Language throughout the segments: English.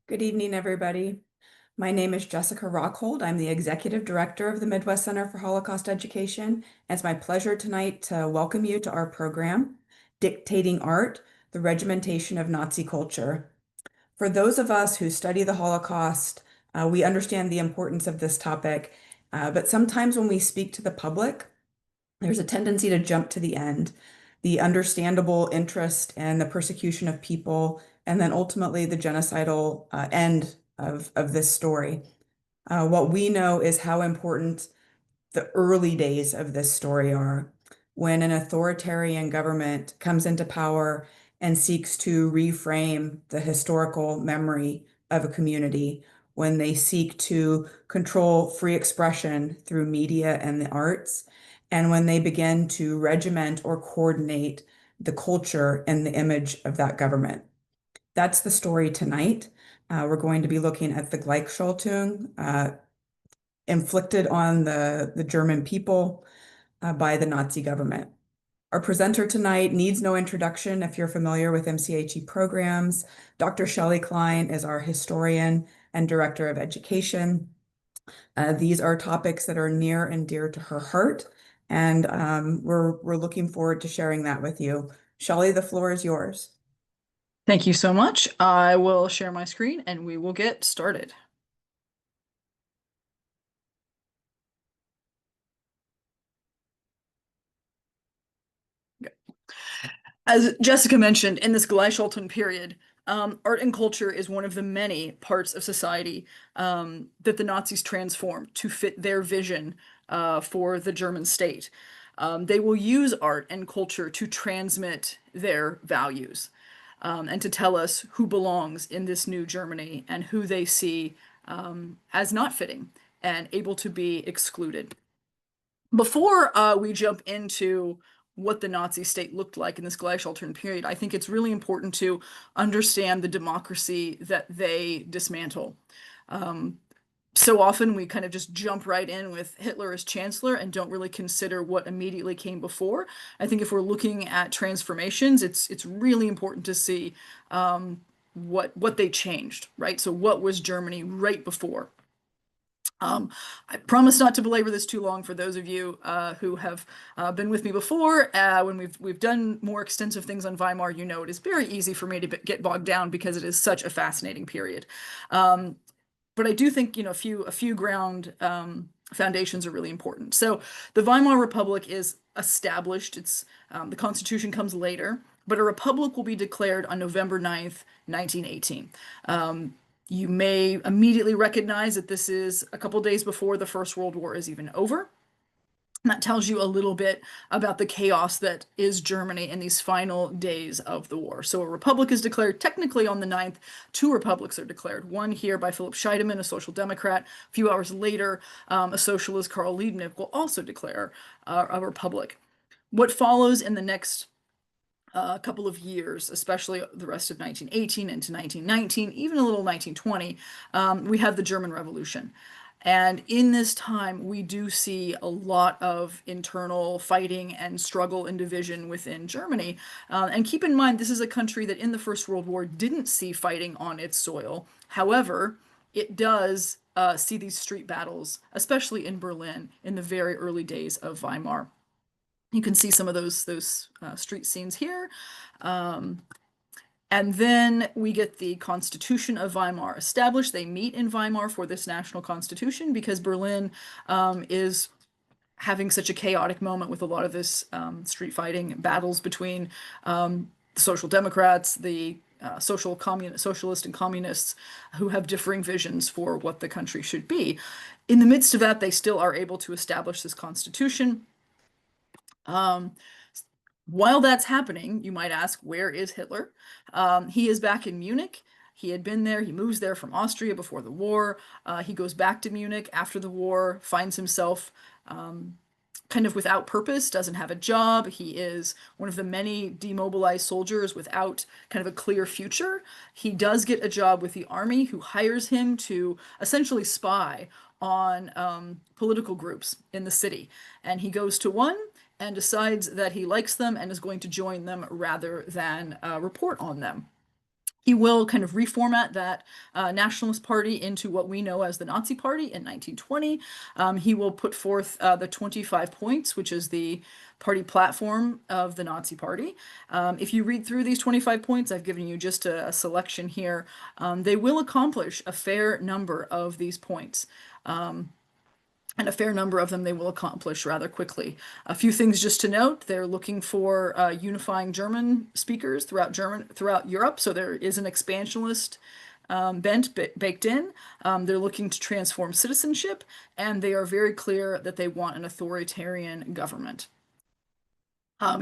Good evening, everybody. My name is Jessica Rockhold. I'm the Executive Director of the Midwest Center for Holocaust Education. And it's my pleasure tonight to welcome you to our program, Dictating Art, the Regimentation of Nazi Culture. For those of us who study the Holocaust, we understand the importance of this topic, but sometimes when we speak to the public, there's a tendency to jump to the end, the understandable interest in the persecution of people, and then ultimately the genocidal end of this story. What we know is how important the early days of this story are, when an authoritarian government comes into power and seeks to reframe the historical memory of a community, when they seek to control free expression through media and the arts, and when they begin to regiment or coordinate the culture and the image of that government. That's the story tonight. We're going to be looking at the Gleichschaltung, inflicted on the German people by the Nazi government. Our presenter tonight needs no introduction if you're familiar with MCHE programs. Dr. Shelly Cline is our historian and director of education. These are topics that are near and dear to her heart, and we're looking forward to sharing that with you. Shelly, the floor is yours. Thank you so much. I will share my screen and we will get started. As Jessica mentioned, in this Gleichschaltung period, art and culture is one of the many parts of society that the Nazis transformed to fit their vision for the German state. They will use art and culture to transmit their values and to tell us who belongs in this new Germany and who they see as not fitting and able to be excluded. Before we jump into what the Nazi state looked like in this Gleichschaltung period, I think it's really important to understand the democracy that they dismantle. So often we kind of just jump right in with Hitler as chancellor and don't really consider what immediately came before. I think if we're looking at transformations, it's really important to see what they changed, right? So what was Germany right before? I promise not to belabor this too long for those of you who have been with me before. When we've done more extensive things on Weimar, you know it is very easy for me to get bogged down because it is such a fascinating period. But I do think a few ground foundations are really important. So the Weimar Republic is established. It's the Constitution comes later, but a republic will be declared on November 9th, 1918. You may immediately recognize that this is a couple days before the First World War is even over. And that tells you a little bit about the chaos that is Germany in these final days of the war. So a republic is declared technically on the 9th. Two republics are declared. One here by Philip Scheidemann, a social democrat. A few hours later, a socialist, Karl Liebknecht, will also declare a republic. What follows in the next a couple of years, especially the rest of 1918 into 1919, even a little 1920, we have the German Revolution. And in this time, we do see a lot of internal fighting and struggle and division within Germany. And keep in mind, this is a country that in the First World War didn't see fighting on its soil. However, it does see these street battles, especially in Berlin, in the very early days of Weimar. You can see some of those street scenes here. And then we get the Constitution of Weimar established. They meet in Weimar for this national constitution because Berlin is having such a chaotic moment with a lot of this street fighting battles between the Social Democrats, the socialist and communists who have differing visions for what the country should be. In the midst of that, they still are able to establish this constitution. While that's happening, you might ask, where is Hitler? He is back in Munich. He had been there. He moves there from Austria before the war. He goes back to Munich after the war, finds himself kind of without purpose, doesn't have a job. He is one of the many demobilized soldiers without kind of a clear future. He does get a job with the army, who hires him to essentially spy on political groups in the city. And he goes to one and decides that he likes them and is going to join them rather than report on them. He will kind of reformat that Nationalist Party into what we know as the Nazi Party in 1920. He will put forth the 25 points, which is the party platform of the Nazi Party. If you read through these 25 points, I've given you just a selection here. They will accomplish a fair number of these points. And a fair number of them they will accomplish rather quickly. A few things just to note: they're looking for unifying German speakers throughout Europe, so there is an expansionist bent baked in. They're looking to transform citizenship, and they are very clear that they want an authoritarian government.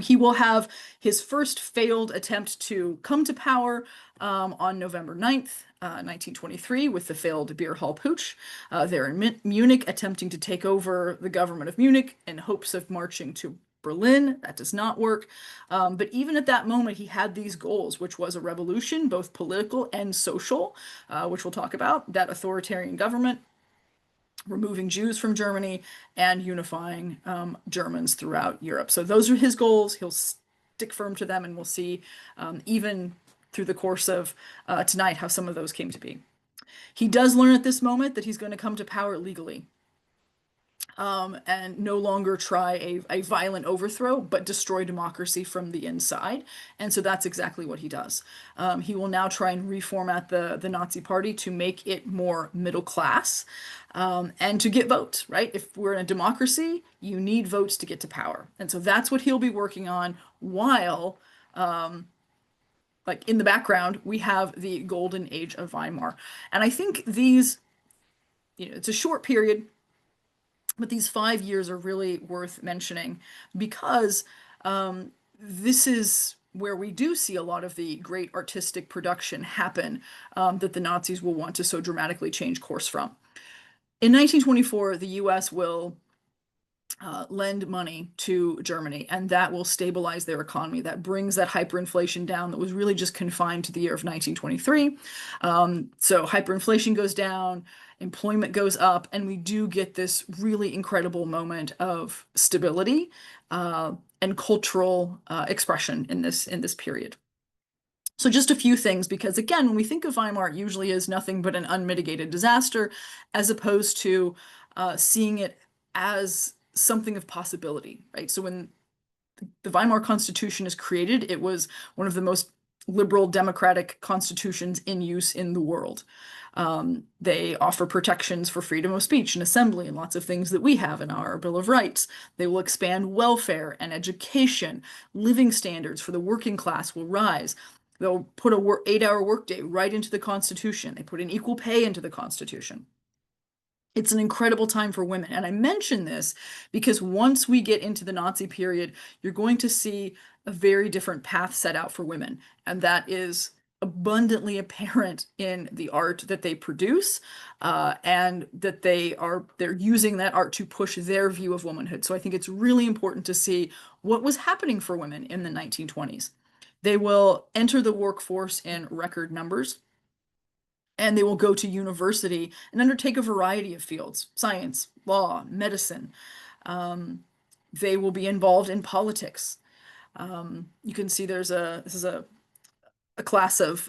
He will have his first failed attempt to come to power on November 9th, 1923, with the failed beer hall putsch. They're in Munich attempting to take over the government of Munich in hopes of marching to Berlin. That does not work. But even at that moment, he had these goals, which was a revolution, both political and social, which we'll talk about, that authoritarian government, removing Jews from Germany, and unifying Germans throughout Europe. So those are his goals. He'll stick firm to them, and we'll see even through the course of tonight how some of those came to be. He does learn at this moment that he's going to come to power legally. And no longer try a violent overthrow, but destroy democracy from the inside. And so that's exactly what he does. He will now try and reformat the Nazi Party to make it more middle class, and to get votes, right? If we're in a democracy, you need votes to get to power. And so that's what he'll be working on while, like in the background, we have the golden age of Weimar. And I think these, it's a short period, but these 5 years are really worth mentioning because this is where we do see a lot of the great artistic production happen that the Nazis will want to so dramatically change course from. In 1924, the US will lend money to Germany, and that will stabilize their economy. That brings that hyperinflation down that was really just confined to the year of 1923. So hyperinflation goes down, employment goes up, and we do get this really incredible moment of stability and cultural expression in this period. So just a few things, because again, when we think of Weimar, it usually is nothing but an unmitigated disaster, as opposed to seeing it as something of possibility, right? So when the Weimar Constitution is created, it was one of the most liberal democratic constitutions in use in the world. They offer protections for freedom of speech and assembly and lots of things that we have in our Bill of Rights. They will expand welfare and education. Living standards for the working class will rise. They'll put a 8-hour workday right into the Constitution. They put in equal pay into the Constitution. It's an incredible time for women. And I mention this because once we get into the Nazi period, you're going to see a very different path set out for women. And that is abundantly apparent in the art that they produce, and that they're using that art to push their view of womanhood. So I think it's really important to see what was happening for women in the 1920s. They will enter the workforce in record numbers, and they will go to university and undertake a variety of fields: science, law, medicine. They will be involved in politics. You can see this is a class of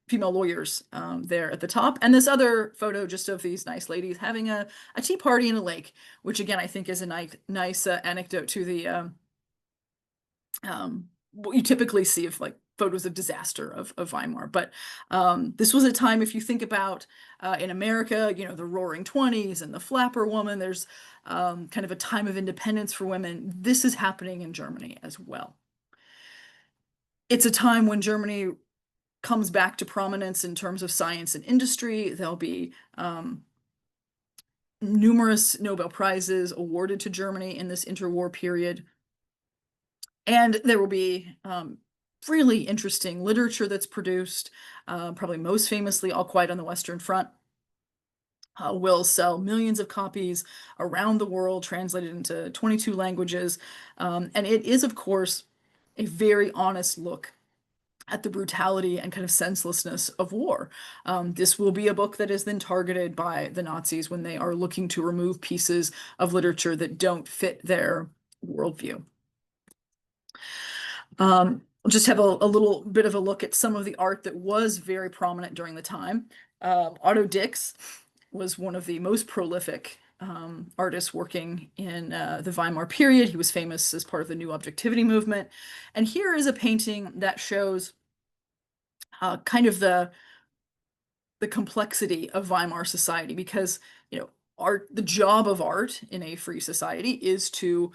female lawyers there at the top. And this other photo just of these nice ladies having a tea party in a lake, which again, I think is a nice anecdote to the what you typically see of like photos of disaster of Weimar. But this was a time, if you think about in America, the Roaring '20s and the Flapper Woman, there's kind of a time of independence for women. This is happening in Germany as well. It's a time when Germany comes back to prominence in terms of science and industry. There'll be numerous Nobel Prizes awarded to Germany in this interwar period. And there will be really interesting literature that's produced, probably most famously All Quiet on the Western Front. Will sell millions of copies around the world, translated into 22 languages. And it is, of course, a very honest look at the brutality and kind of senselessness of war. This will be a book that is then targeted by the Nazis when they are looking to remove pieces of literature that don't fit their worldview. We'll just have a little bit of a look at some of the art that was very prominent during the time. Otto Dix was one of the most prolific artists working in the Weimar period. He was famous as part of the New Objectivity movement. And here is a painting that shows kind of the complexity of Weimar society, because art, the job of art in a free society is to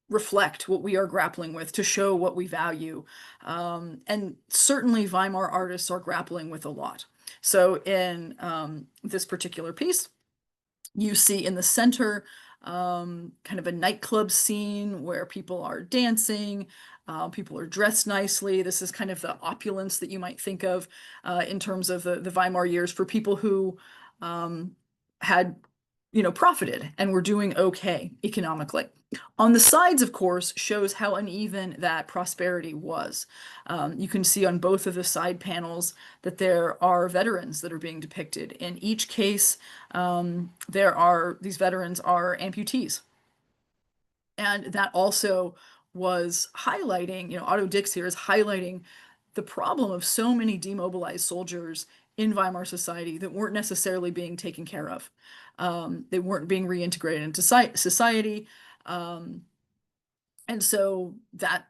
reflect what we are grappling with, to show what we value. And certainly Weimar artists are grappling with a lot. So in this particular piece, you see in the center kind of a nightclub scene where people are dancing, people are dressed nicely. This is kind of the opulence that you might think of in terms of the Weimar years for people who had, profited and were doing okay economically. On the sides, of course, shows how uneven that prosperity was. You can see on both of the side panels that there are veterans that are being depicted. In each case, these veterans are amputees. And that also was highlighting, Otto Dix here is highlighting the problem of so many demobilized soldiers in Weimar society that weren't necessarily being taken care of. They weren't being reintegrated into society. And so that,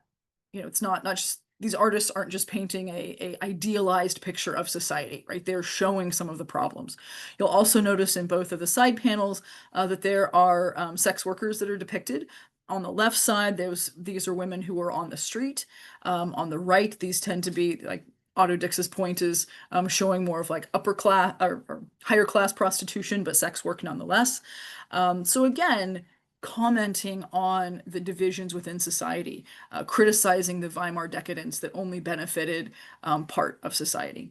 it's not just, these artists aren't just painting a idealized picture of society, right? They're showing some of the problems. You'll also notice in both of the side panels that there are sex workers that are depicted. On the left side, these are women who are on the street. On the right, these tend to be like Otto Dix's point is showing more of like upper class or higher class prostitution, but sex work nonetheless. So again, commenting on the divisions within society, criticizing the Weimar decadence that only benefited part of society.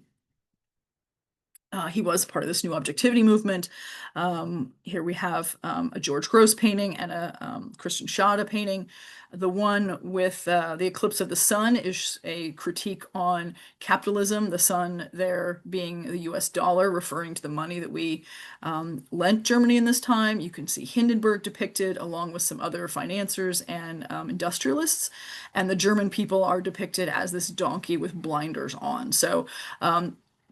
He was part of this New Objectivity movement. Here we have a George Grosz painting and a Christian Schade painting. The one with the eclipse of the sun is a critique on capitalism, the sun there being the US dollar, referring to the money that we lent Germany in this time. You can see Hindenburg depicted along with some other financiers and industrialists. And the German people are depicted as this donkey with blinders on. So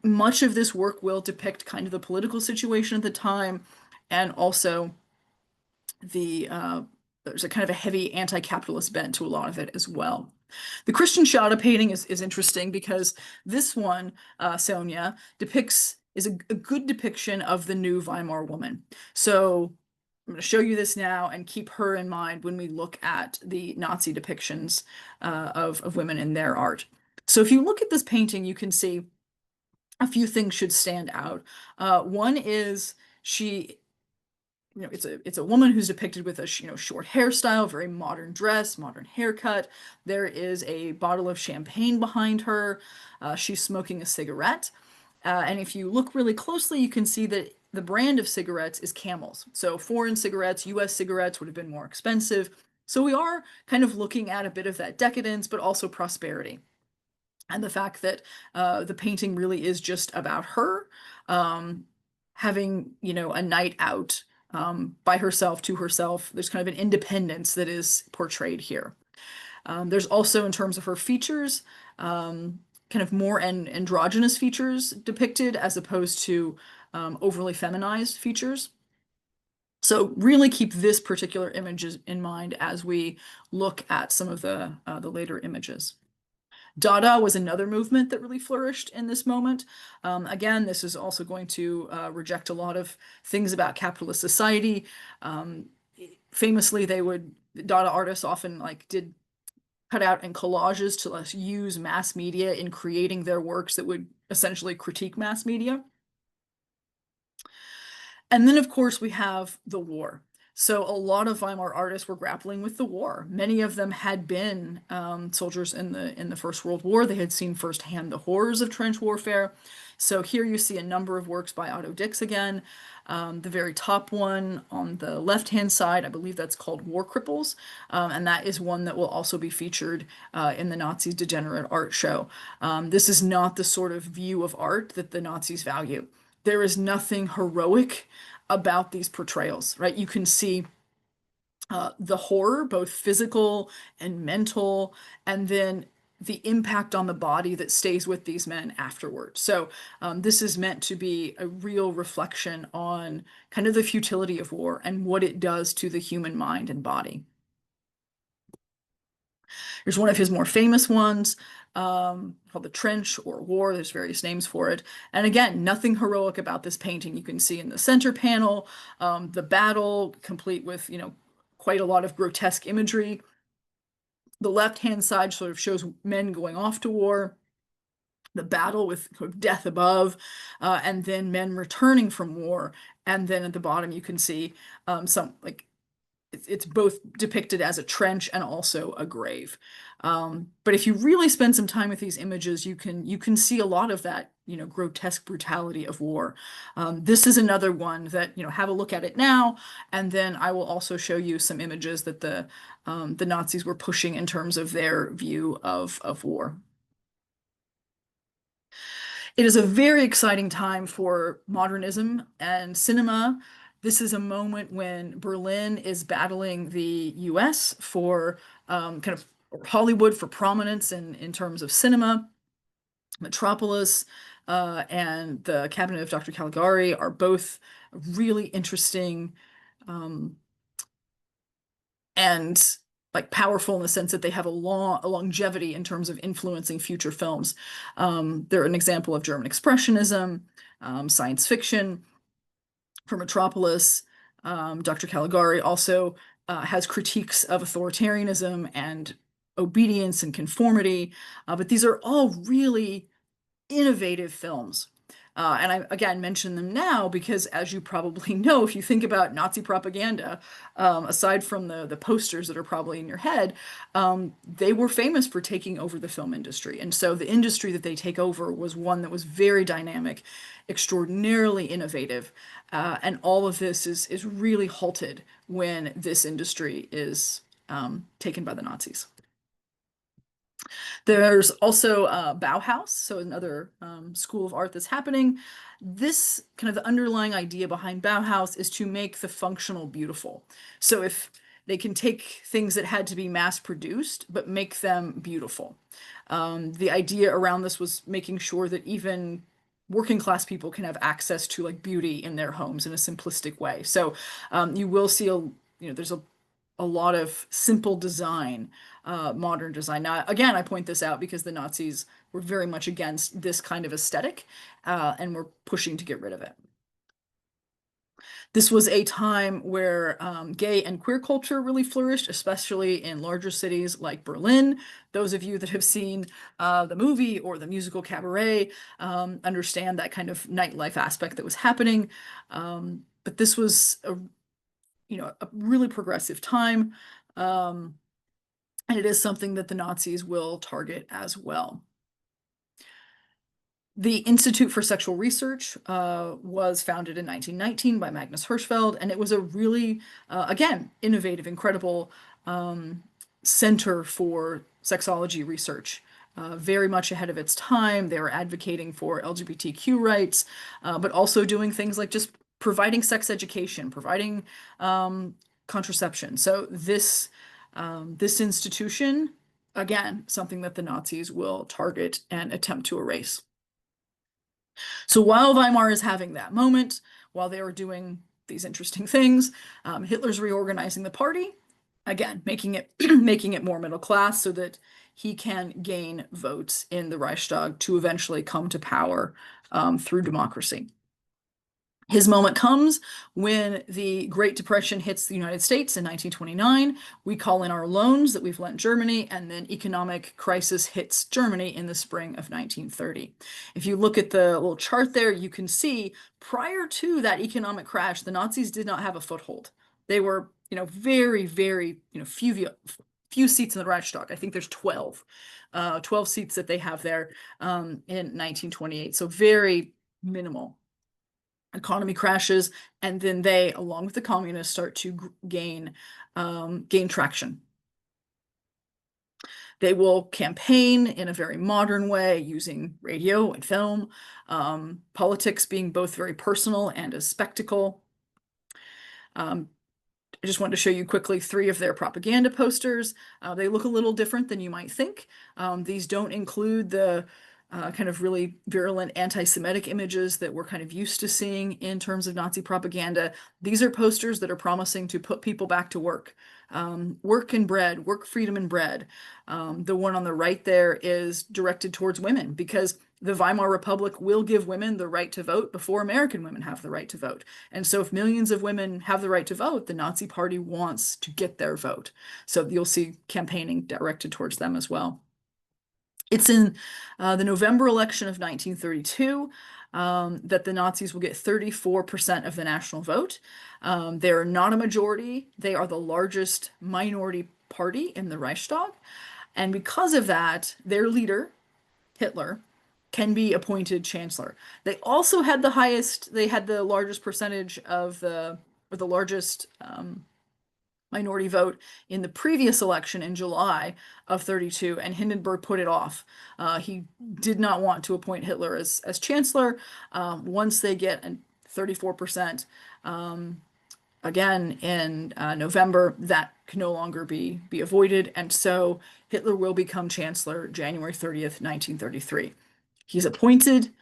much of this work will depict kind of the political situation at the time, and also there's a kind of a heavy anti-capitalist bent to a lot of it as well. The Christian Schade painting is interesting because this one, Sonia, is a good depiction of the new Weimar woman. So I'm going to show you this now and keep her in mind when we look at the Nazi depictions of women in their art. So if you look at this painting, you can see a few things should stand out. One is it's a woman who's depicted with a short hairstyle, very modern dress, modern haircut. There is a bottle of champagne behind her. She's smoking a cigarette. And if you look really closely, you can see that the brand of cigarettes is Camels. So foreign cigarettes, US cigarettes would have been more expensive. So we are kind of looking at a bit of that decadence, but also prosperity. And the fact that the painting really is just about her having, a night out by herself, to herself. There's kind of an independence that is portrayed here. There's also, in terms of her features, kind of more androgynous features depicted as opposed to overly feminized features. So really keep this particular image in mind as we look at some of the later images. Dada was another movement that really flourished in this moment. Again, this is also going to reject a lot of things about capitalist society. Famously, Dada artists often did cut out and collages to use mass media in creating their works that would essentially critique mass media. And then, of course, we have the war. So a lot of Weimar artists were grappling with the war. Many of them had been soldiers in the First World War. They had seen firsthand the horrors of trench warfare. So here you see a number of works by Otto Dix again. The very top one on the left-hand side, I believe that's called War Cripples. And that is one that will also be featured in the Nazis' degenerate art show. This is not the sort of view of art that the Nazis value. There is nothing heroic about these portrayals, right? You can see the horror, both physical and mental, and then the impact on the body that stays with these men afterward. So this is meant to be a real reflection on kind of the futility of war and what it does to the human mind and body. Here's one of his more famous ones, called The Trench or War. There's various names for it. And again, nothing heroic about this painting. You can see in the center panel, the battle, complete with, quite a lot of grotesque imagery. The left-hand side sort of shows men going off to war, the battle with sort of death above, and then men returning from war. And then at the bottom, you can see some like it's both depicted as a trench and also a grave. But if you really spend some time with these images, you can see a lot of that, grotesque brutality of war. This is another one that, have a look at it now, and then I will also show you some images that the Nazis were pushing in terms of their view of war. It is a very exciting time for modernism and cinema. This is a moment when Berlin is battling the US for kind of Hollywood for prominence in terms of cinema. Metropolis and the Cabinet of Dr. Caligari are both really interesting um, and like powerful in the sense that they have a longevity in terms of influencing future films. They're an example of German expressionism, science fiction. For Metropolis, Dr. Caligari also has critiques of authoritarianism and obedience and conformity, but these are all really innovative films. And I again mention them now because, as you probably know, if you think about Nazi propaganda, aside from the posters that are probably in your head, they were famous for taking over the film industry. And so the industry that they take over was one that was very dynamic, extraordinarily innovative. And all of this is really halted when this industry is taken by the Nazis. There's also Bauhaus, so another school of art that's happening. This kind of the underlying idea behind Bauhaus is to make the functional beautiful. So if they can take things that had to be mass produced, but make them beautiful. The idea around this was making sure that even working class people can have access to like beauty in their homes in a simplistic way. So you will see there's a lot of simple design, modern design. Now, again, I point this out because the Nazis were very much against this kind of aesthetic, and were pushing to get rid of it. This was a time where gay and queer culture really flourished, especially in larger cities like Berlin. Those of you that have seen the movie or the musical Cabaret understand that kind of nightlife aspect that was happening. But this was a really progressive time. And it is something that the Nazis will target as well. The Institute for Sexual Research was founded in 1919 by Magnus Hirschfeld, and it was a really, again, innovative, incredible center for sexology research. Very much ahead of its time. They were advocating for LGBTQ rights, but also doing things like just providing sex education, providing contraception. So this institution, again, something that the Nazis will target and attempt to erase. So while Weimar is having that moment, while they are doing these interesting things, Hitler's reorganizing the party, again, making it making it more middle class so that he can gain votes in the Reichstag to eventually come to power through democracy. His moment comes when the Great Depression hits the United States in 1929. We call in our loans that we've lent Germany, and then economic crisis hits Germany in the spring of 1930. If you look at the little chart there, you can see prior to that economic crash, the Nazis did not have a foothold. They were, very, very, few seats in the Reichstag. I think there's 12 seats that they have there in 1928. So very minimal. Economy crashes, and then they, along with the communists, start to gain traction. They will campaign in a very modern way using radio and film, politics being both very personal and a spectacle. I just wanted to show you quickly three of their propaganda posters. They look a little different than you might think. These don't include the kind of really virulent anti-Semitic images that we're kind of used to seeing in terms of Nazi propaganda. These are posters that are promising to put people back to work. Work and bread, work, freedom, and bread. The one on the right there is directed towards women because the Weimar Republic will give women the right to vote before American women have the right to vote. And so if millions of women have the right to vote, the Nazi Party wants to get their vote. So you'll see campaigning directed towards them as well. It's in the November election of 1932 that the Nazis will get 34% of the national vote. They are not a majority. They are the largest minority party in the Reichstag. And because of that, their leader, Hitler, can be appointed chancellor. They also had they had the largest percentage of or the largest minority vote in the previous election in July of 32, and Hindenburg put it off. He did not want to appoint Hitler as chancellor. Once they get 34%, again in November, that can no longer be avoided, and so Hitler will become chancellor January 30th, 1933. He's appointed.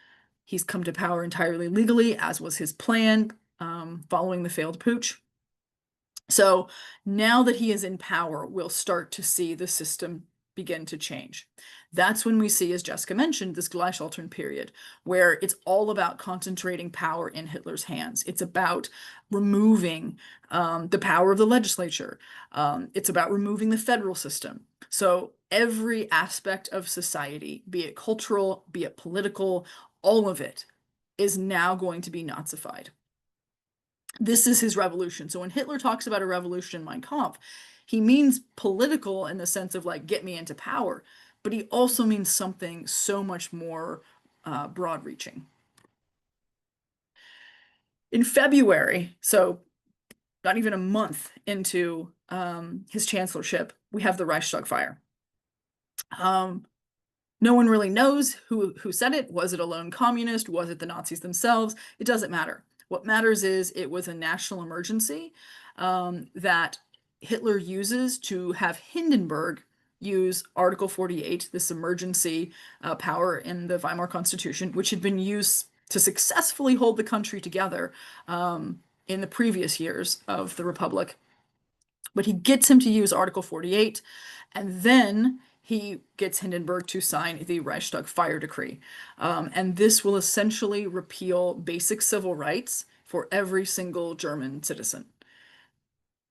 He's come to power entirely legally, as was his plan following the failed putsch. So now that he is in power, we'll start to see the system begin to change. That's when we see, as Jessica mentioned, this Gleichschaltung period, where it's all about concentrating power in Hitler's hands. It's about removing the power of the legislature. It's about removing the federal system. So every aspect of society, be it cultural, be it political, all of it is now going to be Nazified. This is his revolution. So when Hitler talks about a revolution in Mein Kampf, he means political in the sense of like, get me into power, but he also means something so much more broad reaching. In February, so not even a month into his chancellorship, we have the Reichstag fire. No one really knows who said it. Was it a lone communist? Was it the Nazis themselves? It doesn't matter. What matters is it was a national emergency that Hitler uses to have Hindenburg use Article 48, this emergency power in the Weimar Constitution, which had been used to successfully hold the country together in the previous years of the Republic. But he gets him to use Article 48, and then he gets Hindenburg to sign the Reichstag fire decree. And this will essentially repeal basic civil rights for every single German citizen,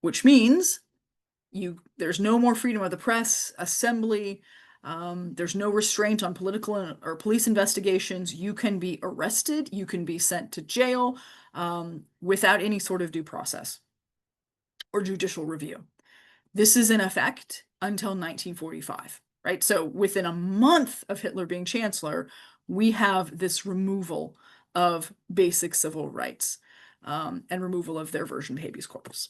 which means there's no more freedom of the press, assembly, there's no restraint on political or police investigations. You can be arrested, you can be sent to jail without any sort of due process or judicial review. This is in effect until 1945, right? So within a month of Hitler being chancellor, we have this removal of basic civil rights and removal of their version of habeas corpus.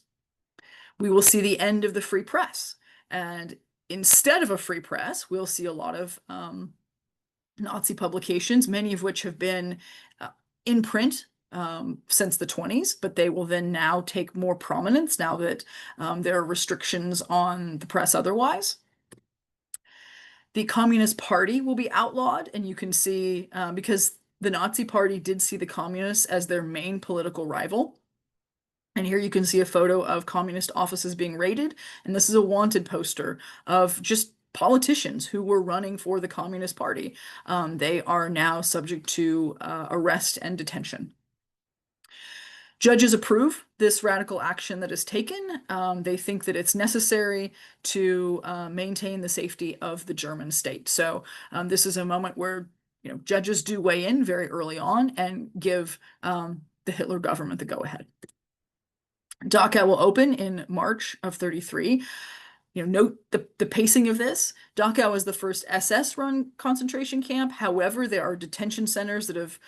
We will see the end of the free press. And instead of a free press, we'll see a lot of Nazi publications, many of which have been in print since the 20s, but they will then now take more prominence now that there are restrictions on the press otherwise. The Communist Party will be outlawed, and you can see, because the Nazi Party did see the communists as their main political rival. And here you can see a photo of communist offices being raided, and this is a wanted poster of just politicians who were running for the Communist Party. They are now subject to arrest and detention. Judges approve this radical action that is taken. They think that it's necessary to maintain the safety of the German state. So this is a moment where judges do weigh in very early on and give the Hitler government the go-ahead. Dachau will open in March of 33. Note the pacing of this. Dachau is the first SS-run concentration camp. However, there are detention centers that have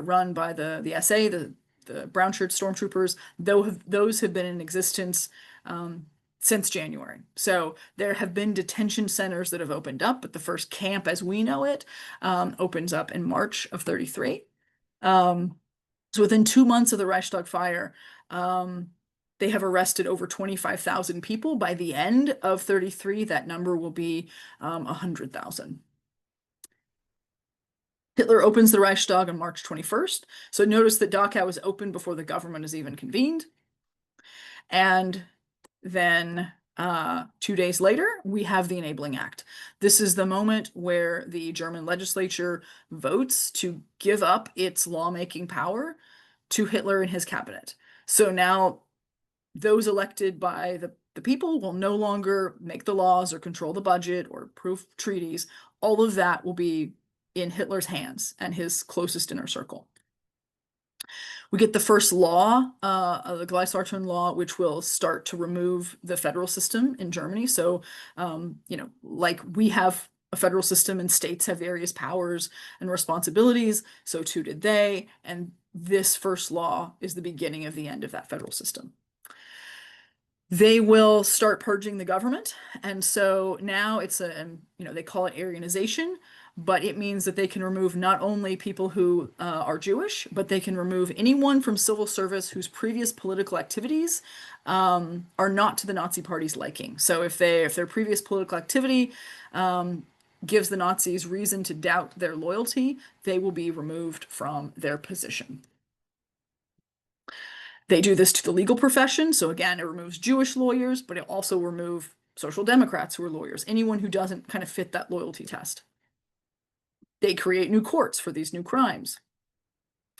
run by the SA, the brown shirt stormtroopers. Those have been in existence since January. So there have been detention centers that have opened up, but the first camp as we know it opens up in March of 33. So within 2 months of the Reichstag fire, They have arrested over 25,000 people. By the end of 33, that number will be 100,000. Hitler opens the Reichstag on March 21st. So notice that Dachau is open before the government is even convened. And then 2 days later, we have the Enabling Act. This is the moment where the German legislature votes to give up its lawmaking power to Hitler and his cabinet. So now those elected by the people will no longer make the laws or control the budget or approve treaties. All of that will be in Hitler's hands and his closest inner circle. We get the first law, the Gleichschaltung law, which will start to remove the federal system in Germany. So, like we have a federal system and states have various powers and responsibilities, so too did they. And this first law is the beginning of the end of that federal system. They will start purging the government. And so now it's they call it Aryanization, but it means that they can remove not only people who are Jewish, but they can remove anyone from civil service whose previous political activities are not to the Nazi Party's liking. So if their previous political activity gives the Nazis reason to doubt their loyalty, they will be removed from their position. They do this to the legal profession. So again, it removes Jewish lawyers, but it also removes social democrats who are lawyers, anyone who doesn't kind of fit that loyalty test. They create new courts for these new crimes.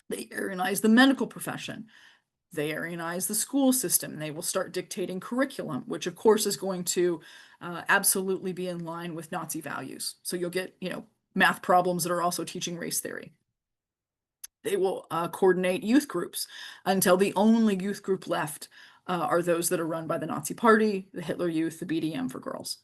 They Aryanize the medical profession. They Aryanize the school system. They will start dictating curriculum, which of course is going to absolutely be in line with Nazi values. So you'll get, math problems that are also teaching race theory. They will coordinate youth groups until the only youth group left are those that are run by the Nazi Party, the Hitler Youth, the BDM for girls.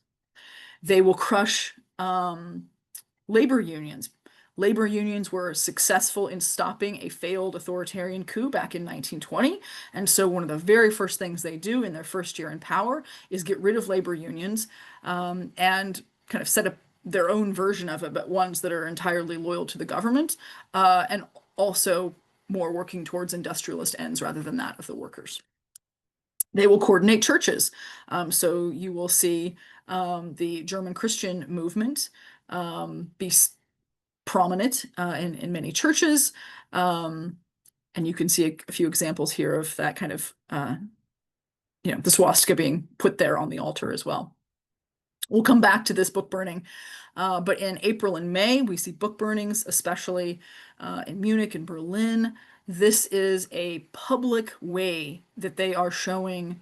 They will crush labor unions. Labor unions were successful in stopping a failed authoritarian coup back in 1920. And so one of the very first things they do in their first year in power is get rid of labor unions and kind of set up their own version of it, but ones that are entirely loyal to the government and also more working towards industrialist ends rather than that of the workers. They will coordinate churches. So you will see the German Christian movement be prominent in many churches. And you can see a few examples here of that kind of, the swastika being put there on the altar as well. We'll come back to this book burning, but in April and May, we see book burnings, especially in Munich and Berlin. This is a public way that they are showing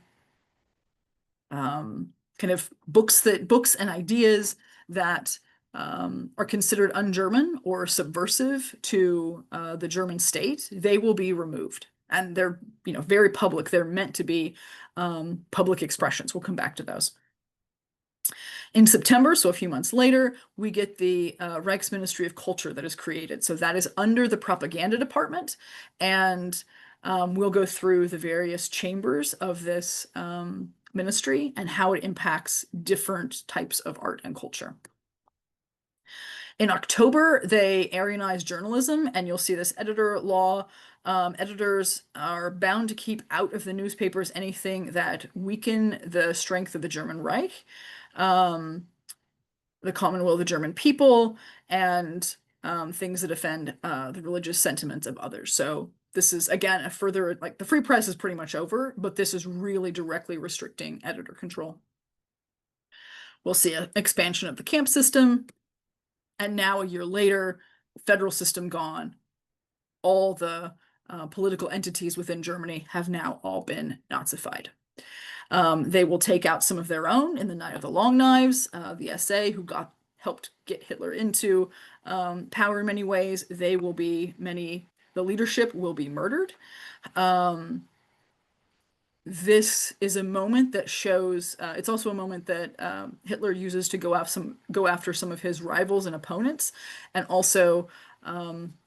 kind of books and ideas that are considered un-German or subversive to the German state. They will be removed, and they're very public. They're meant to be public expressions. We'll come back to those. In September, so a few months later, we get the Reichsministry of Culture that is created. So that is under the propaganda department, and we'll go through the various chambers of this ministry and how it impacts different types of art and culture. In October, they Aryanize journalism, and you'll see this editor law. Editors are bound to keep out of the newspapers anything that weaken the strength of the German Reich, the common will of the German people, and things that offend the religious sentiments of others. So this is, again, a further, like the free press is pretty much over, but this is really directly restricting editor control. We'll see an expansion of the camp system. And now a year later, federal system gone. All the political entities within Germany have now all been Nazified. They will take out some of their own in the Night of the Long Knives, the SA, who helped get Hitler into power in many ways. They will be the leadership will be murdered. This is a moment that shows, it's also a moment that Hitler uses to go after some of his rivals and opponents, and also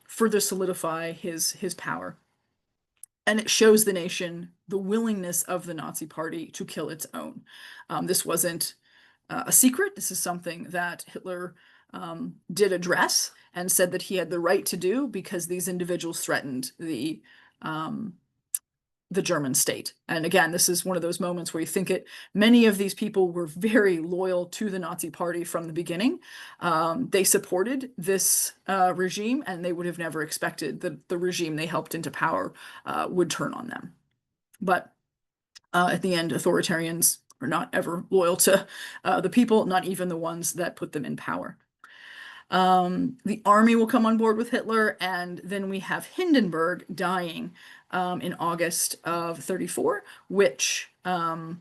further solidify his power. And it shows the nation the willingness of the Nazi Party to kill its own. This wasn't a secret. This is something that Hitler did address and said that he had the right to do because these individuals threatened the the German state. And again, this is one of those moments where you think many of these people were very loyal to the Nazi Party from the beginning. They supported this regime, and they would have never expected that the regime they helped into power would turn on them. But at the end, authoritarians are not ever loyal to the people, not even the ones that put them in power. The army will come on board with Hitler, and then we have Hindenburg dying in August of 34, which now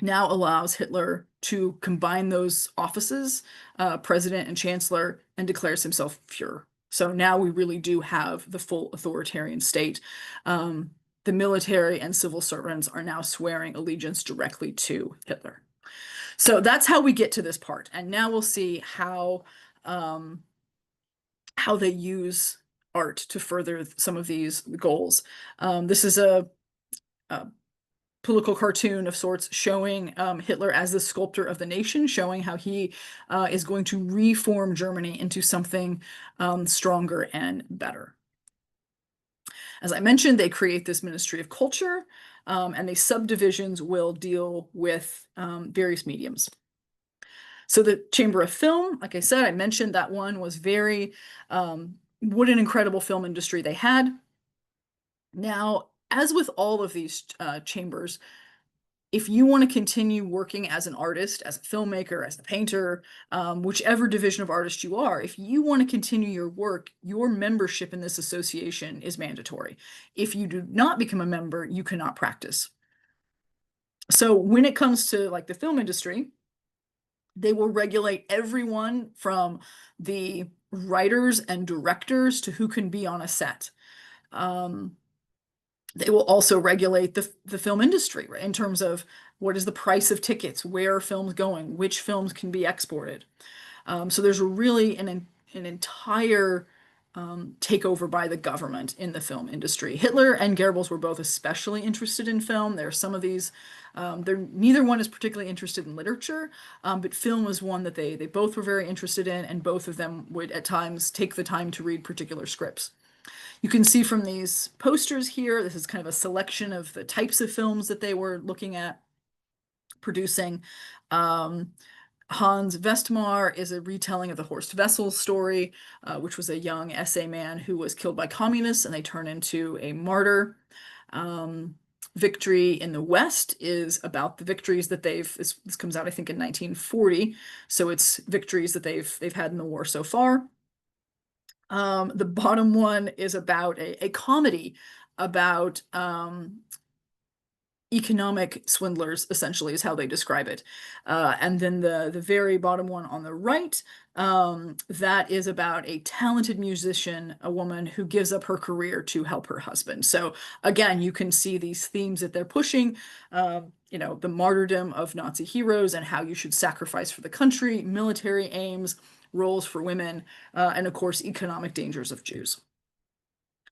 allows Hitler to combine those offices, president and chancellor, and declares himself Führer. So now we really do have the full authoritarian state. The military and civil servants are now swearing allegiance directly to Hitler. So that's how we get to this part. And now we'll see how they use art to further some of these goals. This is a political cartoon of sorts showing Hitler as the sculptor of the nation, showing how he is going to reform Germany into something stronger and better. As I mentioned, they create this Ministry of Culture, and the subdivisions will deal with various mediums. So the Chamber of Film, like I said, I mentioned that one was very, what an incredible film industry they had. Now, as with all of these chambers, if you want to continue working as an artist, as a filmmaker, as a painter, whichever division of artist you are, if you want to continue your work, your membership in this association is mandatory. If you do not become a member, you cannot practice. So when it comes to like the film industry, they will regulate everyone from the writers and directors to who can be on a set. They will also regulate the film industry, right, in terms of what is the price of tickets, where are films going, which films can be exported. So there's really an entire takeover by the government in the film industry. Hitler and Goebbels were both especially interested in film. There are some of these, neither one is particularly interested in literature, but film was one that they both were very interested in, and both of them would at times take the time to read particular scripts. You can see from these posters here, this is kind of a selection of the types of films that they were looking at producing. Hans Westmar is a retelling of the Horst Wessel story, which was a young SA man who was killed by communists and they turn into a martyr. Victory in the West is about the victories that this comes out, I think, in 1940. So it's victories that they've had in the war so far. The bottom one is about a comedy about economic swindlers, essentially, is how they describe it. And then the very bottom one on the right, that is about a talented musician, a woman who gives up her career to help her husband. So again, you can see these themes that they're pushing, the martyrdom of Nazi heroes and how you should sacrifice for the country, military aims, roles for women, and of course, economic dangers of Jews.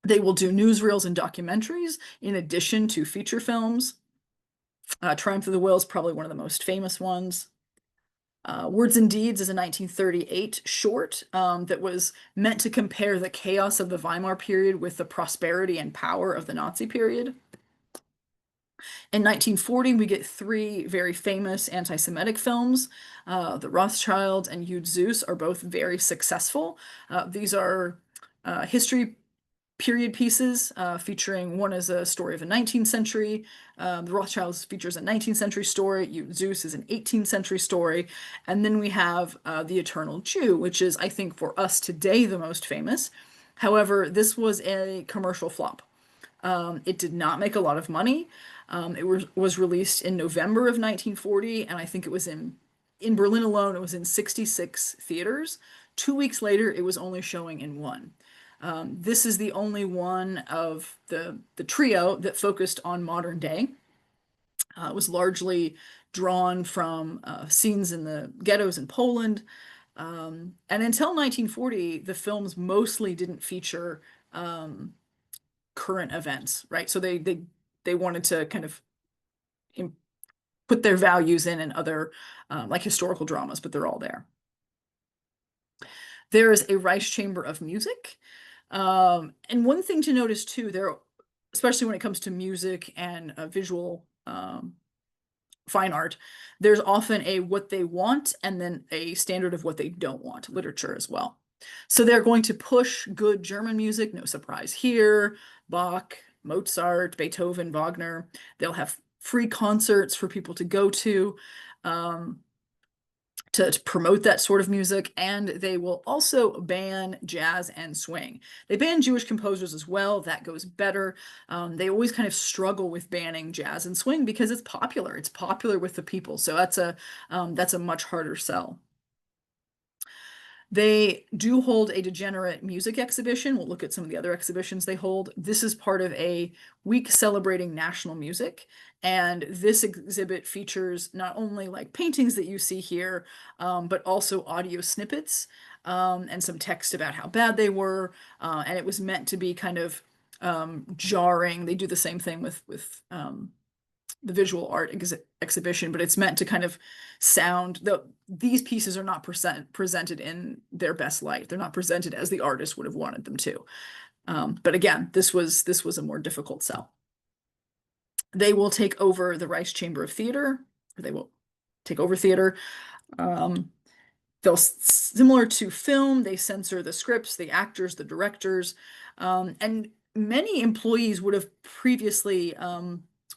They will do newsreels and documentaries in addition to feature films. Triumph of the Will is probably one of the most famous ones. Words and Deeds is a 1938 short that was meant to compare the chaos of the Weimar period with the prosperity and power of the Nazi period. In 1940, we get three very famous anti-Semitic films. The Rothschilds and Jude Zeus are both very successful. These are history period pieces featuring, one is a story of a 19th century. The Rothschilds features a 19th century story. Zeus is an 18th century story. And then we have The Eternal Jew, which is, I think, for us today, the most famous. However, this was a commercial flop. It did not make a lot of money. It was released in November of 1940, and I think it was in Berlin alone, it was in 66 theaters. 2 weeks later, it was only showing in one. This is the only one of the trio that focused on modern day. It was largely drawn from scenes in the ghettos in Poland. And until 1940, the films mostly didn't feature current events, right? So they wanted to kind of put their values in other like historical dramas, but they're all there. There is a Reich Chamber of Music. And one thing to notice too, especially when it comes to music and visual fine art, there's often a what they want and then a standard of what they don't want, literature as well. So they're going to push good German music, no surprise here, Bach, Mozart, Beethoven, Wagner. They'll have free concerts for people to go um, to promote that sort of music, and they will also ban jazz and swing. They ban Jewish composers as well. That goes better. They always kind of struggle with banning jazz and swing because it's popular. It's popular with the people, so that's a much harder sell. They do hold a degenerate music exhibition. We'll look at some of the other exhibitions they hold. This is part of a week celebrating national music. And this exhibit features not only like paintings that you see here, but also audio snippets and some text about how bad they were. And it was meant to be kind of jarring. They do the same thing with the visual art exhibition, but it's meant to kind of sound these pieces are not presented in their best light. They're not presented as the artist would have wanted them to. But again, this was a more difficult sell. They will take over the Reichschamber of Theater, or they will take over theater. They'll, similar to film, they censor the scripts, the actors, the directors, and many employees would have previously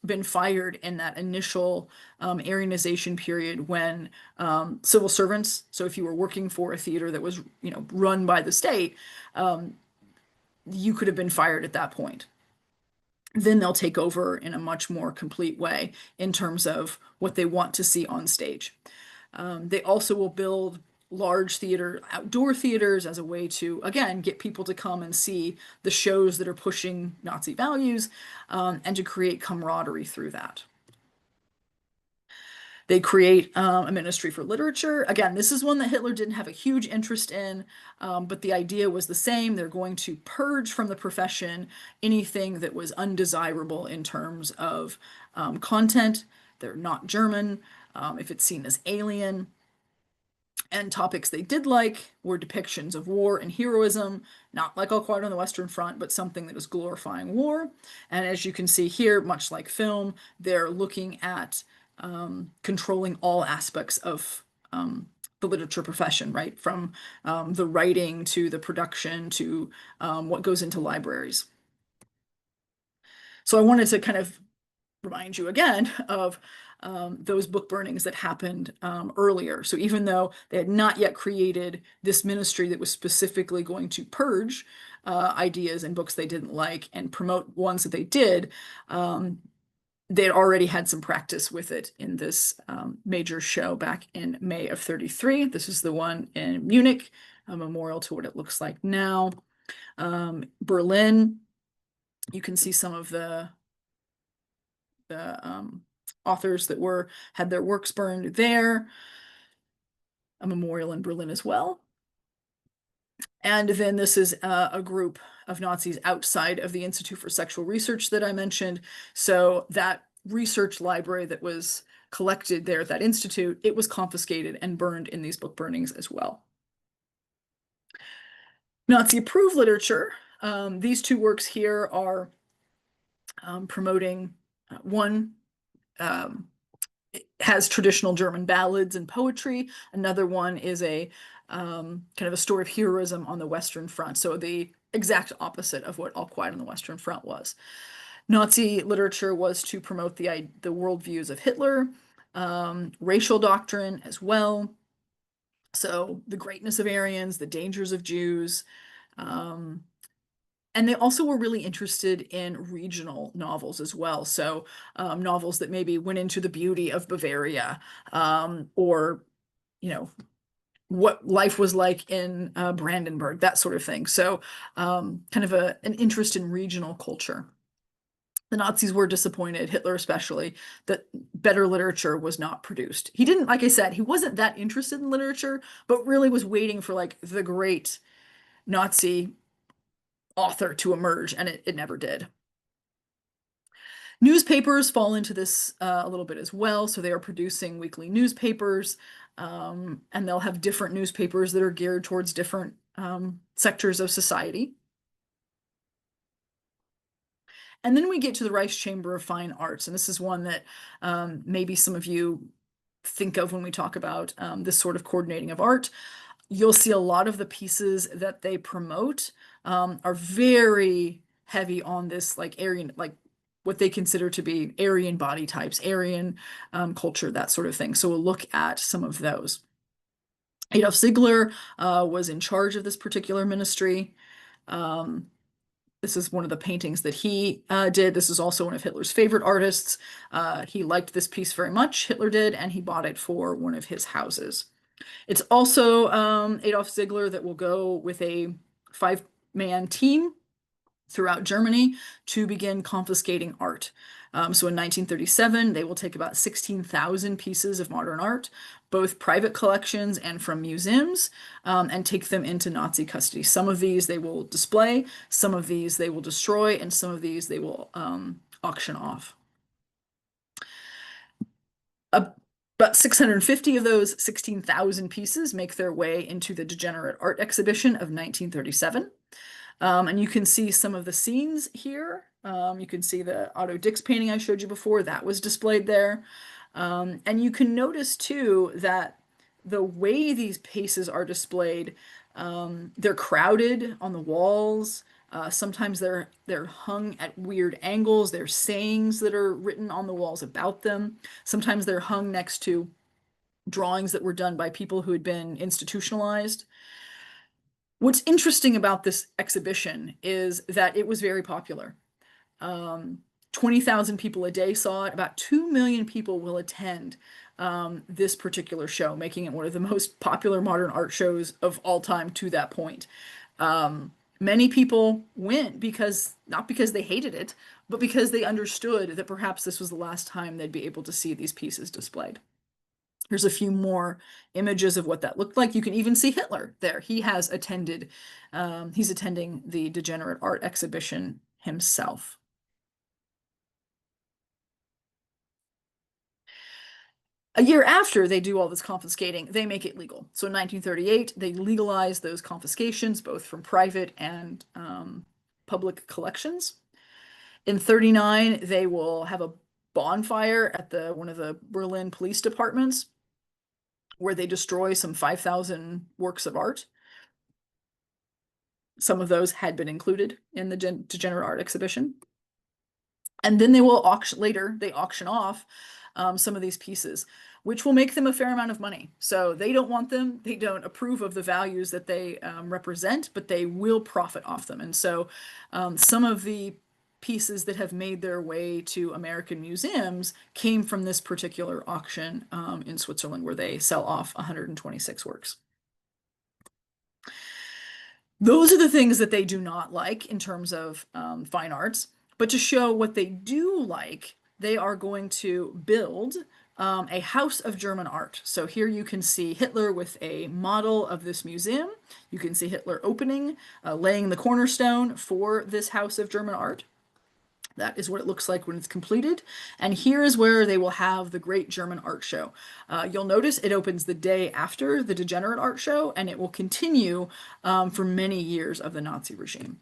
been fired in that initial Aryanization period when civil servants, so if you were working for a theater that was, run by the state, you could have been fired at that point. Then they'll take over in a much more complete way in terms of what they want to see on stage. They also will build large outdoor theaters as a way to, again, get people to come and see the shows that are pushing Nazi values, and to create camaraderie through that. They create a ministry for literature. Again, this is one that Hitler didn't have a huge interest in, but the idea was the same. They're going to purge from the profession anything that was undesirable in terms of content. They're not German, if it's seen as alien. And topics they did like were depictions of war and heroism, not like All Quiet on the Western Front, but something that was glorifying war. And as you can see here, much like film, they're looking at controlling all aspects of the literature profession, right? From the writing to the production to what goes into libraries. So I wanted to kind of remind you again of those book burnings that happened earlier. So even though they had not yet created this ministry that was specifically going to purge ideas and books they didn't like and promote ones that they did, they had already had some practice with it in this major show back in May of 33. This is the one in Munich, a memorial to what it looks like now. Berlin, you can see some of the authors that had their works burned there. A memorial in Berlin as well. And then this is a group of Nazis outside of the Institute for Sexual Research that I mentioned. So that research library that was collected there at that institute, it was confiscated and burned in these book burnings as well. Nazi approved literature. These two works here are promoting one has traditional German ballads and poetry. Another one is a kind of a story of heroism on the Western Front. So the exact opposite of what All Quiet on the Western Front was. Nazi literature was to promote the worldviews of Hitler, racial doctrine as well. So the greatness of Aryans, the dangers of Jews, and they also were really interested in regional novels as well. So novels that maybe went into the beauty of Bavaria, or, what life was like in Brandenburg, that sort of thing. So kind of an interest in regional culture. The Nazis were disappointed, Hitler especially, that better literature was not produced. He didn't, like I said, he wasn't that interested in literature, but really was waiting for like the great Nazi author to emerge, and it never did. Newspapers fall into this a little bit as well. So they are producing weekly newspapers, and they'll have different newspapers that are geared towards different sectors of society. And then we get to the Reichschamber of Fine Arts, and this is one that maybe some of you think of when we talk about this sort of coordinating of art. You'll see a lot of the pieces that they promote are very heavy on this like Aryan, like what they consider to be Aryan body types, Aryan culture, that sort of thing. So we'll look at some of those. Adolf Ziegler was in charge of this particular ministry. Um, this is one of the paintings that he did. This is also one of Hitler's favorite artists. He liked this piece very much, Hitler did, and he bought it for one of his houses. It's also Adolf Ziegler that will go with a five-man team throughout Germany to begin confiscating art. So in 1937, they will take about 16,000 pieces of modern art, both private collections and from museums, and take them into Nazi custody. Some of these they will display, some of these they will destroy, and some of these they will auction off. About 650 of those 16,000 pieces make their way into the Degenerate Art Exhibition of 1937. And you can see some of the scenes here. You can see the Otto Dix painting I showed you before, that was displayed there. And you can notice too that the way these pieces are displayed, they're crowded on the walls. Sometimes they're hung at weird angles. There's sayings that are written on the walls about them. Sometimes they're hung next to drawings that were done by people who had been institutionalized. What's interesting about this exhibition is that it was very popular. 20,000 people a day saw it. About 2 million people will attend this particular show, making it one of the most popular modern art shows of all time to that point. Many people went because, not because they hated it, but because they understood that perhaps this was the last time they'd be able to see these pieces displayed. Here's a few more images of what that looked like. You can even see Hitler there. He has attended, he's attending the Degenerate Art Exhibition himself. A year after they do all this confiscating, they make it legal. So in 1938, they legalize those confiscations, both from private and public collections. In 39, they will have a bonfire at one of the Berlin police departments where they destroy some 5,000 works of art. Some of those had been included in the Degenerate Art Exhibition. And then they will auction off some of these pieces, which will make them a fair amount of money. So they don't want them, they don't approve of the values that they represent, but they will profit off them. And so some of the pieces that have made their way to American museums came from this particular auction in Switzerland, where they sell off 126 works. Those are the things that they do not like in terms of fine arts. But to show what they do like, they are going to build a house of German art. So here you can see Hitler with a model of this museum. You can see Hitler opening, laying the cornerstone for this house of German art. That is what it looks like when it's completed. And here is where they will have the Great German Art Show. You'll notice it opens the day after the Degenerate Art Show, and it will continue for many years of the Nazi regime.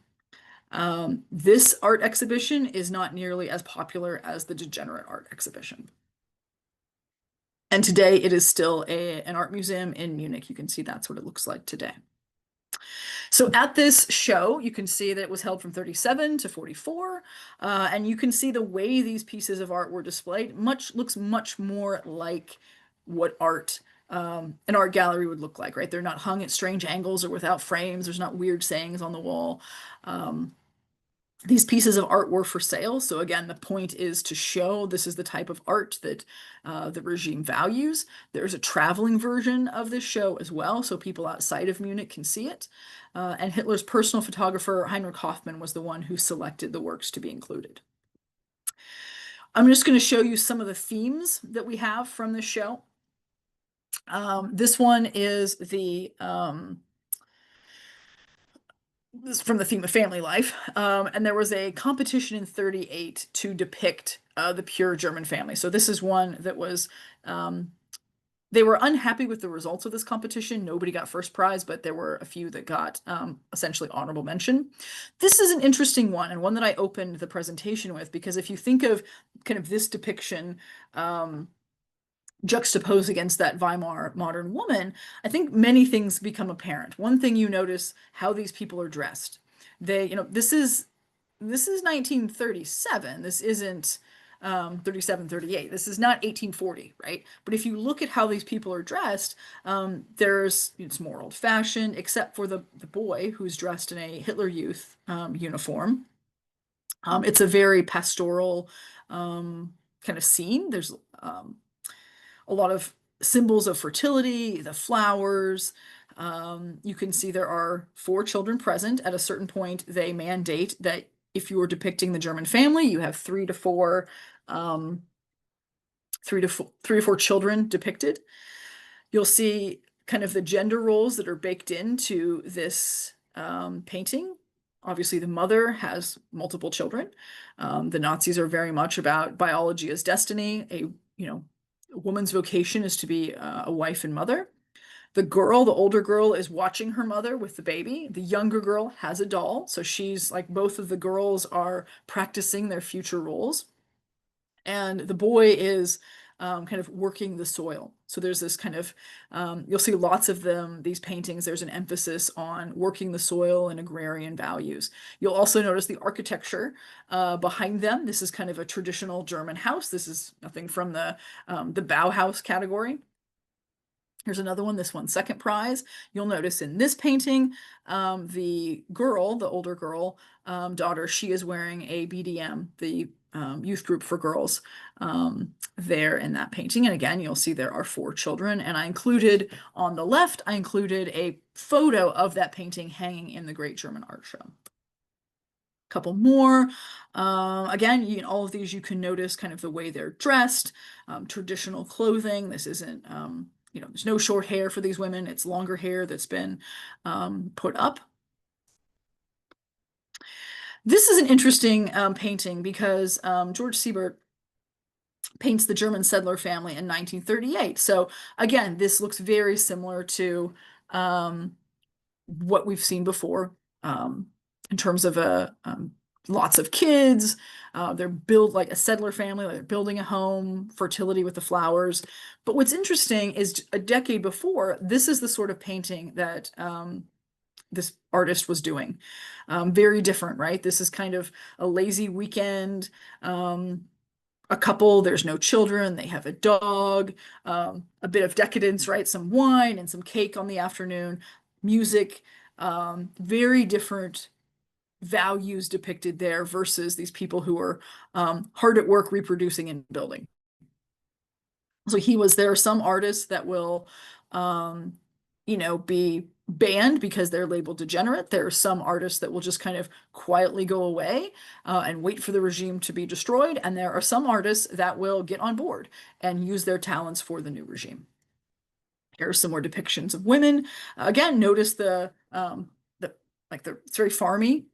This art exhibition is not nearly as popular as the Degenerate Art Exhibition. And today it is still an art museum in Munich. You can see that's what it looks like today. So at this show, you can see that it was held from 37 to 44, and you can see the way these pieces of art were displayed looks much more like what an art gallery would look like, right? They're not hung at strange angles or without frames. There's not weird sayings on the wall. These pieces of art were for sale. So again, the point is to show this is the type of art that the regime values. There's a traveling version of this show as well, so people outside of Munich can see it. And Hitler's personal photographer, Heinrich Hoffmann, was the one who selected the works to be included. I'm just going to show you some of the themes that we have from this show. This one is from the theme of family life. And there was a competition in 38 to depict the pure German family. So this is one that was They were unhappy with the results of this competition. Nobody got first prize, but there were a few that got essentially honorable mention. This is an interesting one, and one that I opened the presentation with, because if you think of kind of this depiction juxtaposed against that Weimar modern woman, I think many things become apparent. One thing you notice, how these people are dressed. This is 1937. This isn't 37, 38. This is not 1840, right? But if you look at how these people are dressed, it's more old-fashioned, except for the boy who's dressed in a Hitler Youth uniform. It's a very pastoral kind of scene. There's a lot of symbols of fertility, the flowers. You can see there are 4 children present. At a certain point, they mandate that if you are depicting the German family, you have 3 to 4, 3 or 4 children depicted. You'll see kind of the gender roles that are baked into this painting. Obviously, the mother has multiple children. The Nazis are very much about biology as destiny. A woman's vocation is to be a wife and mother. The older girl, is watching her mother with the baby. The younger girl has a doll, so she's like, both of the girls are practicing their future roles. And the boy is kind of working the soil. So there's this kind of, you'll see lots of these paintings, there's an emphasis on working the soil and agrarian values. You'll also notice the architecture behind them. This is kind of a traditional German house. This is nothing from the Bauhaus category. Here's another one, this one's second prize. You'll notice in this painting, the older girl, daughter, she is wearing a BDM, the youth group for girls, there in that painting. And again, you'll see there are 4 children. And on the left, I included a photo of that painting hanging in the Great German Art Show. Couple more. Again, all of these, you can notice kind of the way they're dressed, traditional clothing. This isn't, there's no short hair for these women. It's longer hair that's been put up. This is an interesting painting because George Siebert paints the German settler family in 1938. So again, this looks very similar to what we've seen before in terms of lots of kids. They're built like a settler family, like they're building a home, fertility with the flowers. But what's interesting is a decade before, this is the sort of painting that this artist was doing. Very different, right? This is kind of a lazy weekend. A couple, there's no children, they have a dog, a bit of decadence, right? Some wine and some cake on the afternoon, music, very different values depicted there versus these people who are hard at work reproducing and building. So there are some artists that will, be banned because they're labeled degenerate. There are some artists that will just kind of quietly go away and wait for the regime to be destroyed. And there are some artists that will get on board and use their talents for the new regime. Here are some more depictions of women. Again, notice it's very farmy.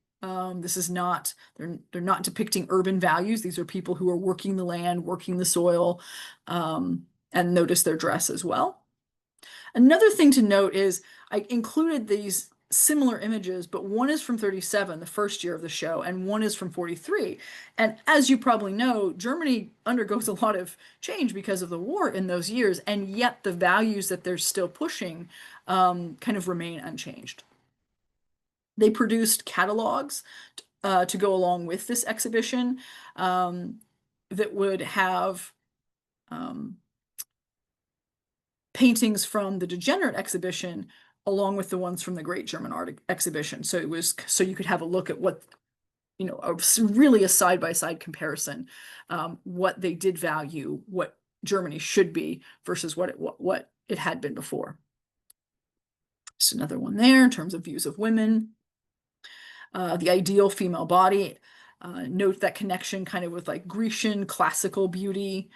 This is not, they're not depicting urban values. These are people who are working the land, working the soil, and notice their dress as well. Another thing to note is I included these similar images, but one is from 37, the first year of the show, and one is from 43. And as you probably know, Germany undergoes a lot of change because of the war in those years, and yet the values that they're still pushing kind of remain unchanged. They produced catalogs to go along with this exhibition that would have paintings from the Degenerate exhibition along with the ones from the Great German Art exhibition. So you could have a look at what, really a side-by-side comparison, what they did value, what Germany should be versus what it had been before. Just another one there in terms of views of women. The ideal female body. Note that connection kind of with like Grecian classical beauty.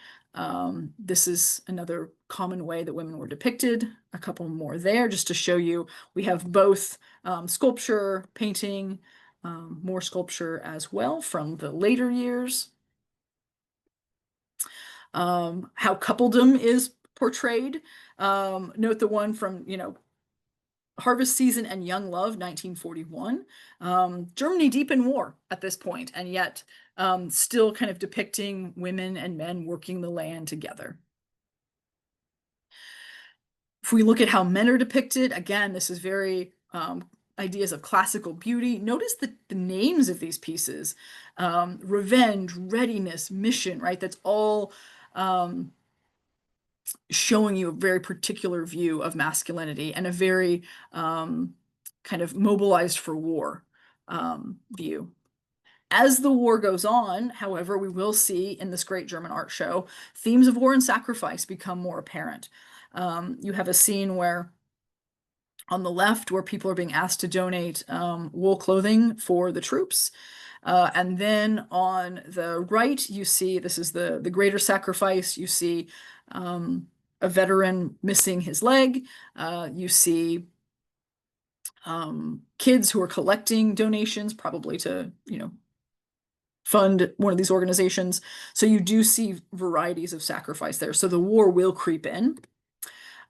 This is another common way that women were depicted. A couple more there just to show you we have both sculpture, painting, more sculpture as well from the later years. How coupledom is portrayed. Note the one from, Harvest Season and Young Love, 1941. Germany deep in war at this point, and yet still kind of depicting women and men working the land together. If we look at how men are depicted, again, this is very ideas of classical beauty. Notice the names of these pieces. Revenge, readiness, mission, right? That's all showing you a very particular view of masculinity and a very kind of mobilized for war view. As the war goes on, however, we will see in this great German art show, themes of war and sacrifice become more apparent. You have a scene where on the left where people are being asked to donate wool clothing for the troops. And then on the right, you see this is the greater sacrifice. You see a veteran missing his leg. You see kids who are collecting donations, probably to, fund one of these organizations. So you do see varieties of sacrifice there. So the war will creep in.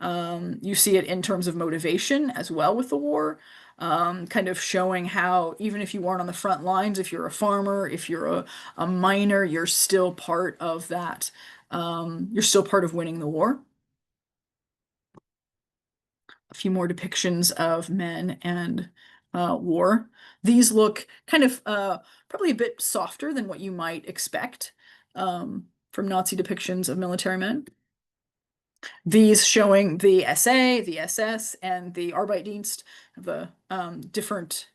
You see it in terms of motivation as well with the war, kind of showing how even if you aren't on the front lines, if you're a farmer, if you're a miner, you're still part of that. You're still part of winning the war. A few more depictions of men and war. These look kind of probably a bit softer than what you might expect from Nazi depictions of military men. These showing the SA, the SS, and the Arbeitsdienst, the different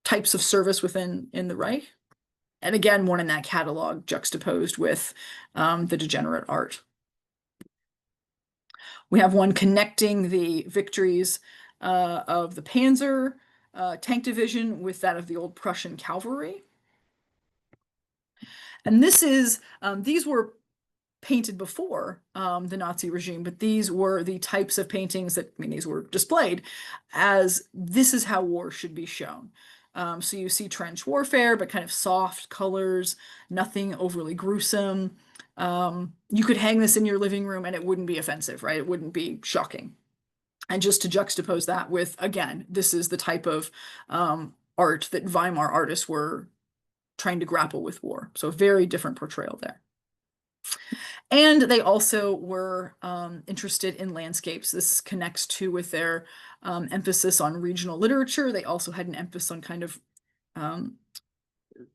types of service within in the Reich. And again, one in that catalog juxtaposed with the degenerate art. We have one connecting the victories of the Panzer tank division with that of the old Prussian cavalry. And these were painted before the Nazi regime, but these were the types of paintings that, these were displayed as this is how war should be shown. So you see trench warfare, but kind of soft colors, nothing overly gruesome. You could hang this in your living room and it wouldn't be offensive, right? It wouldn't be shocking. And just to juxtapose that with, again, this is the type of art that Weimar artists were trying to grapple with war. So a very different portrayal there. And they also were interested in landscapes. This connects too with their emphasis on regional literature. They also had an emphasis on kind of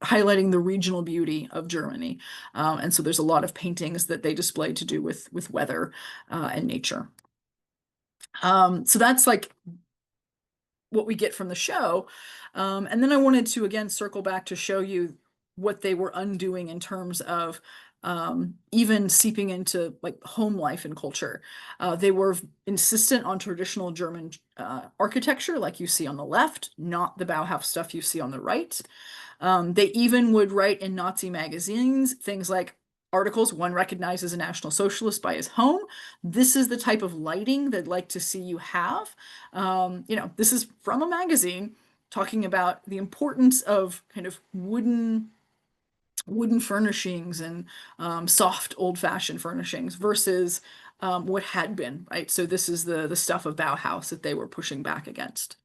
highlighting the regional beauty of Germany. And so there's a lot of paintings that they displayed to do with weather and nature. So that's like what we get from the show. And then I wanted to, again, circle back to show you what they were undoing in terms of even seeping into like home life and culture. They were insistent on traditional German architecture, like you see on the left, not the Bauhaus stuff you see on the right. They even would write in Nazi magazines things like articles, one recognized as a National Socialist by his home. This is the type of lighting they'd like to see you have. This is from a magazine talking about the importance of kind of wooden furnishings and soft old-fashioned furnishings versus what had been, right? So this is the stuff of Bauhaus that they were pushing back against.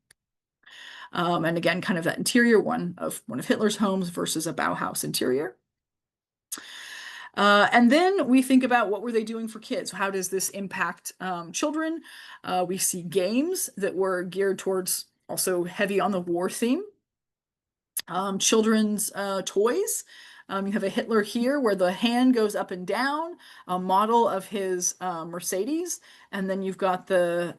And again, kind of that interior one of Hitler's homes versus a Bauhaus interior. And then we think about what were they doing for kids? How does this impact children? We see games that were geared towards also heavy on the war theme. Children's toys. You have a Hitler here where the hand goes up and down, a model of his Mercedes, and then you've got the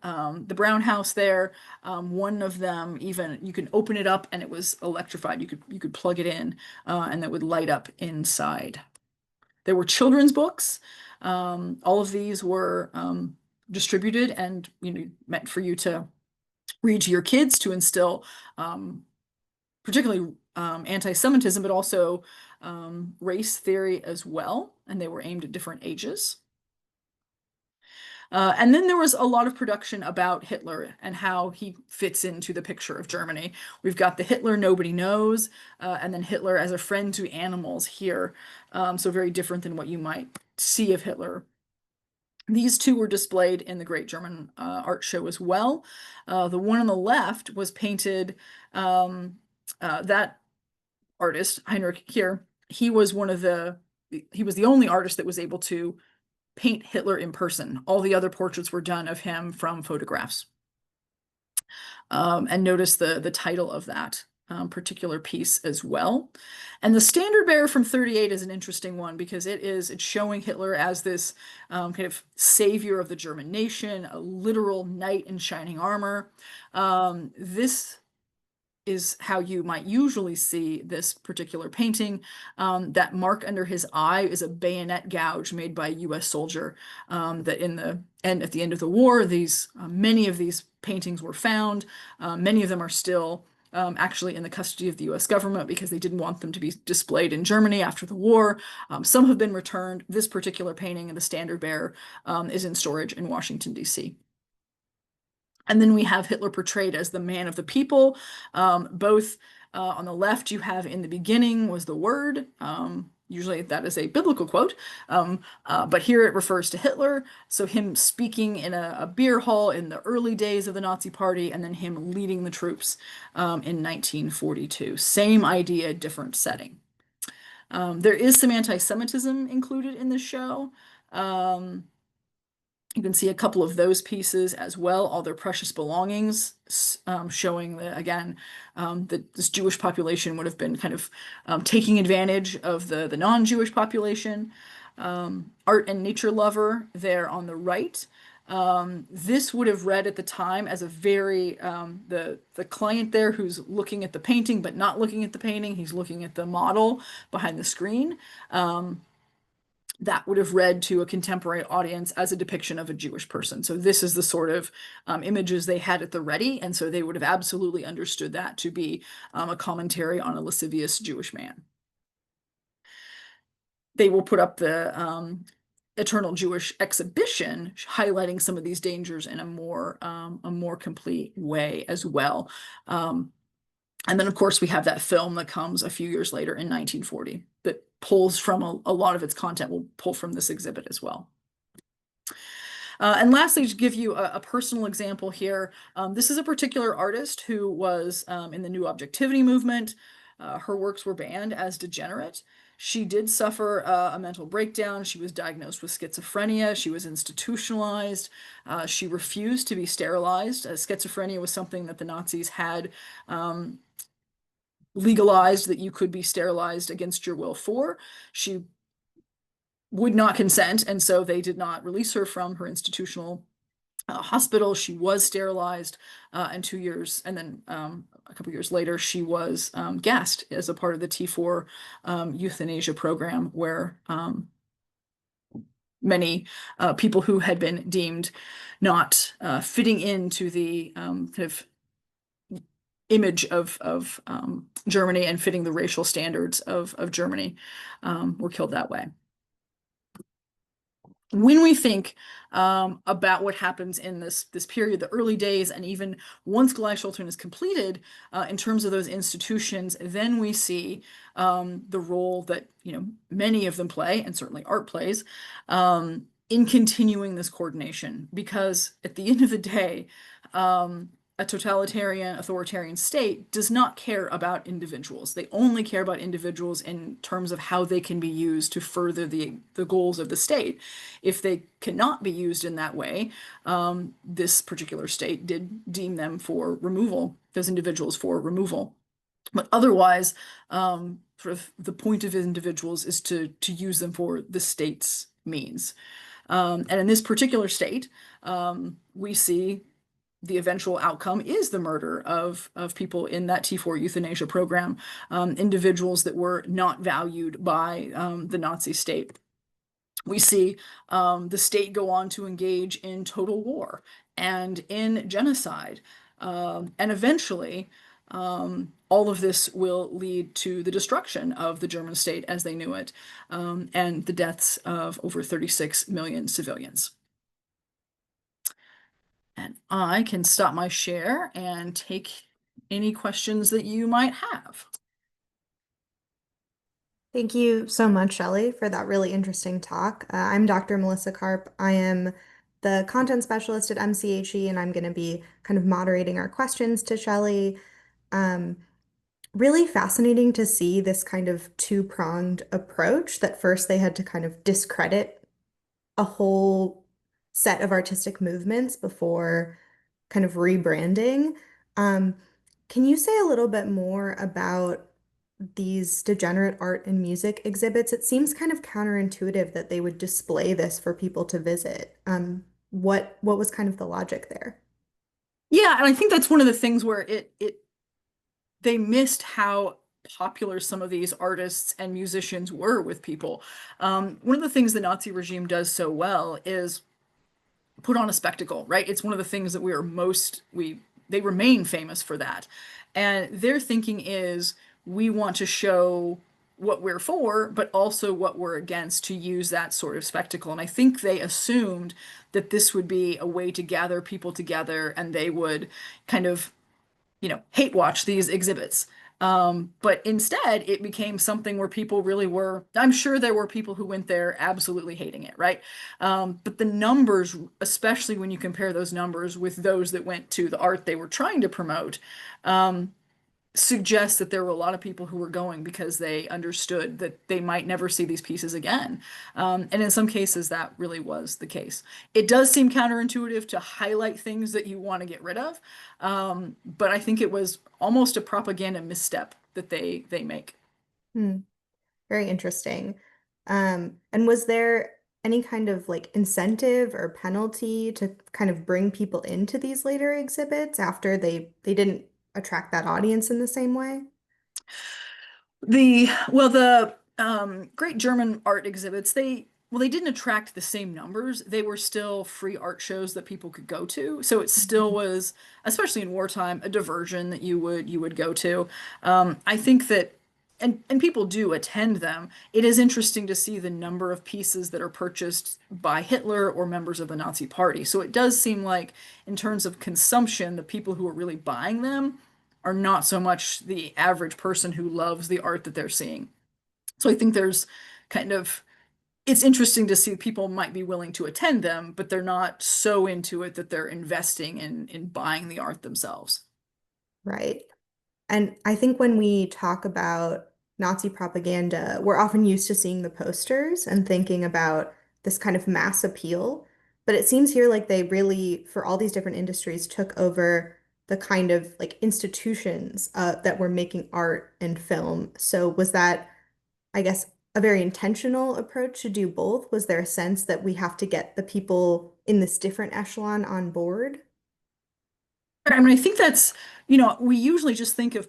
Brown House there. One of them even you can open it up and it was electrified. You could plug it in and that would light up inside. There were children's books. All of these were distributed and meant for you to read to your kids to instill particularly anti-Semitism, but also race theory as well. And they were aimed at different ages. And then there was a lot of production about Hitler and how he fits into the picture of Germany. We've got the Hitler nobody knows, and then Hitler as a friend to animals here. So very different than what you might see of Hitler These two were displayed in the Great German Art Show as well. The one on the left was painted, that artist, Heinrich here, he was he was the only artist that was able to paint Hitler in person. All the other portraits were done of him from photographs. And notice the title of that particular piece as well. And the standard bearer from 38 is an interesting one because it's showing Hitler as this kind of savior of the German nation, a literal knight in shining armor. This is how you might usually see this particular painting. That mark under his eye is a bayonet gouge made by a US soldier. That in the end, at the end of the war, many of these paintings were found. Many of them are still actually in the custody of the US government because they didn't want them to be displayed in Germany after the war. Some have been returned. This particular painting, the standard bearer, is in storage in Washington, D.C. And then we have Hitler portrayed as the man of the people. Both on the left, you have in the beginning was the word. Usually that is a biblical quote, but here it refers to Hitler. So him speaking in a beer hall in the early days of the Nazi Party, and then him leading the troops in 1942. Same idea, different setting. There is some anti-Semitism included in the show. You can see a couple of those pieces as well, all their precious belongings, showing that, again, that this Jewish population would have been kind of taking advantage of the non-Jewish population. Art and nature lover there on the right. This would have read at the time as a very, the client there who's looking at the painting but not looking at the painting, he's looking at the model behind the screen. That would have read to a contemporary audience as a depiction of a Jewish person. So this is the sort of images they had at the ready, and so they would have absolutely understood that to be a commentary on a lascivious Jewish man. They will put up the Eternal Jewish Exhibition, highlighting some of these dangers in a more complete way as well. And then, of course, we have that film that comes a few years later in 1940 that pulls from a lot of its content, will pull from this exhibit as well. And lastly, to give you a personal example here, this is a particular artist who was in the New Objectivity movement. Her works were banned as degenerate. She did suffer a mental breakdown. She was diagnosed with schizophrenia. She was institutionalized. She refused to be sterilized. Schizophrenia was something that the Nazis had legalized, that you could be sterilized against your will for. She would not consent, and so they did not release her from her institutional hospital. She was sterilized, and 2 years, and then a couple years later, she was gassed as a part of the T4 euthanasia program, where many people who had been deemed not fitting into the kind of image of Germany and fitting the racial standards of Germany were killed that way. When we think about what happens in this period, the early days, and even once Gleichschaltung is completed, in terms of those institutions, then we see the role that many of them play, and certainly art plays, in continuing this coordination. Because at the end of the day, a totalitarian, authoritarian state does not care about individuals. They only care about individuals in terms of how they can be used to further the goals of the state. If they cannot be used in that way, this particular state did deem them for removal, those individuals for removal. But otherwise, sort of the point of individuals is to use them for the state's means. And in this particular state, we see the eventual outcome is the murder of people in that T4 euthanasia program, individuals that were not valued by the Nazi state. We see the state go on to engage in total war and in genocide. And eventually, all of this will lead to the destruction of the German state as they knew it, and the deaths of over 36 million civilians. And I can stop my share and take any questions that you might have. Thank you so much, Shelly, for that really interesting talk. I'm Dr. Melissa Karp. I am the content specialist at MCHE, and I'm going to be kind of moderating our questions to Shelly. Um, Really fascinating to see this kind of two-pronged approach that first they had to kind of discredit a whole set of artistic movements before kind of rebranding. Um, can you say a little bit more about these degenerate art and music exhibits? It seems kind of counterintuitive that they would display this for people to visit. What was kind of the logic there? Yeah, and I think that's one of the things where it they missed how popular some of these artists and musicians were with people. One of the things the Nazi regime does so well is put on a spectacle, right? It's one of the things that we are most we they remain famous for that. And their thinking is we want to show what we're for, but also what we're against to use that sort of spectacle. And I think they assumed that this would be a way to gather people together and they would kind of hate watch these exhibits. But instead, it became something where people really were. I'm sure there were people who went there absolutely hating it, right? But the numbers, especially when you compare those numbers with those that went to the art they were trying to promote, um, suggests that there were a lot of people who were going because they understood that they might never see these pieces again. And in some cases, that really was the case. It does seem counterintuitive to highlight things that you want to get rid of, but I think it was almost a propaganda misstep that they make. Hmm, very interesting. And was there any kind of like incentive or penalty to kind of bring people into these later exhibits after they didn't attract that audience in the same way? The Great German art exhibits, they didn't attract the same numbers. They were still free art shows that people could go to. So it still Mhm. was, especially in wartime, a diversion that you would go to. I think that and people do attend them. It is interesting to see the number of pieces that are purchased by Hitler or members of the Nazi Party. So it does seem like, in terms of consumption, the people who are really buying them are not so much the average person who loves the art that they're seeing. So I think there's kind of it's interesting to see people might be willing to attend them, but they're not so into it that they're investing in buying the art themselves. Right. And I think when we talk about Nazi propaganda, we're often used to seeing the posters and thinking about this kind of mass appeal. But it seems here like they really, for all these different industries, took over the kind of like institutions that were making art and film. So was that, I guess, a very intentional approach to do both? Was there a sense that we have to get the people in this different echelon on board? I mean, I think that's, we usually just think of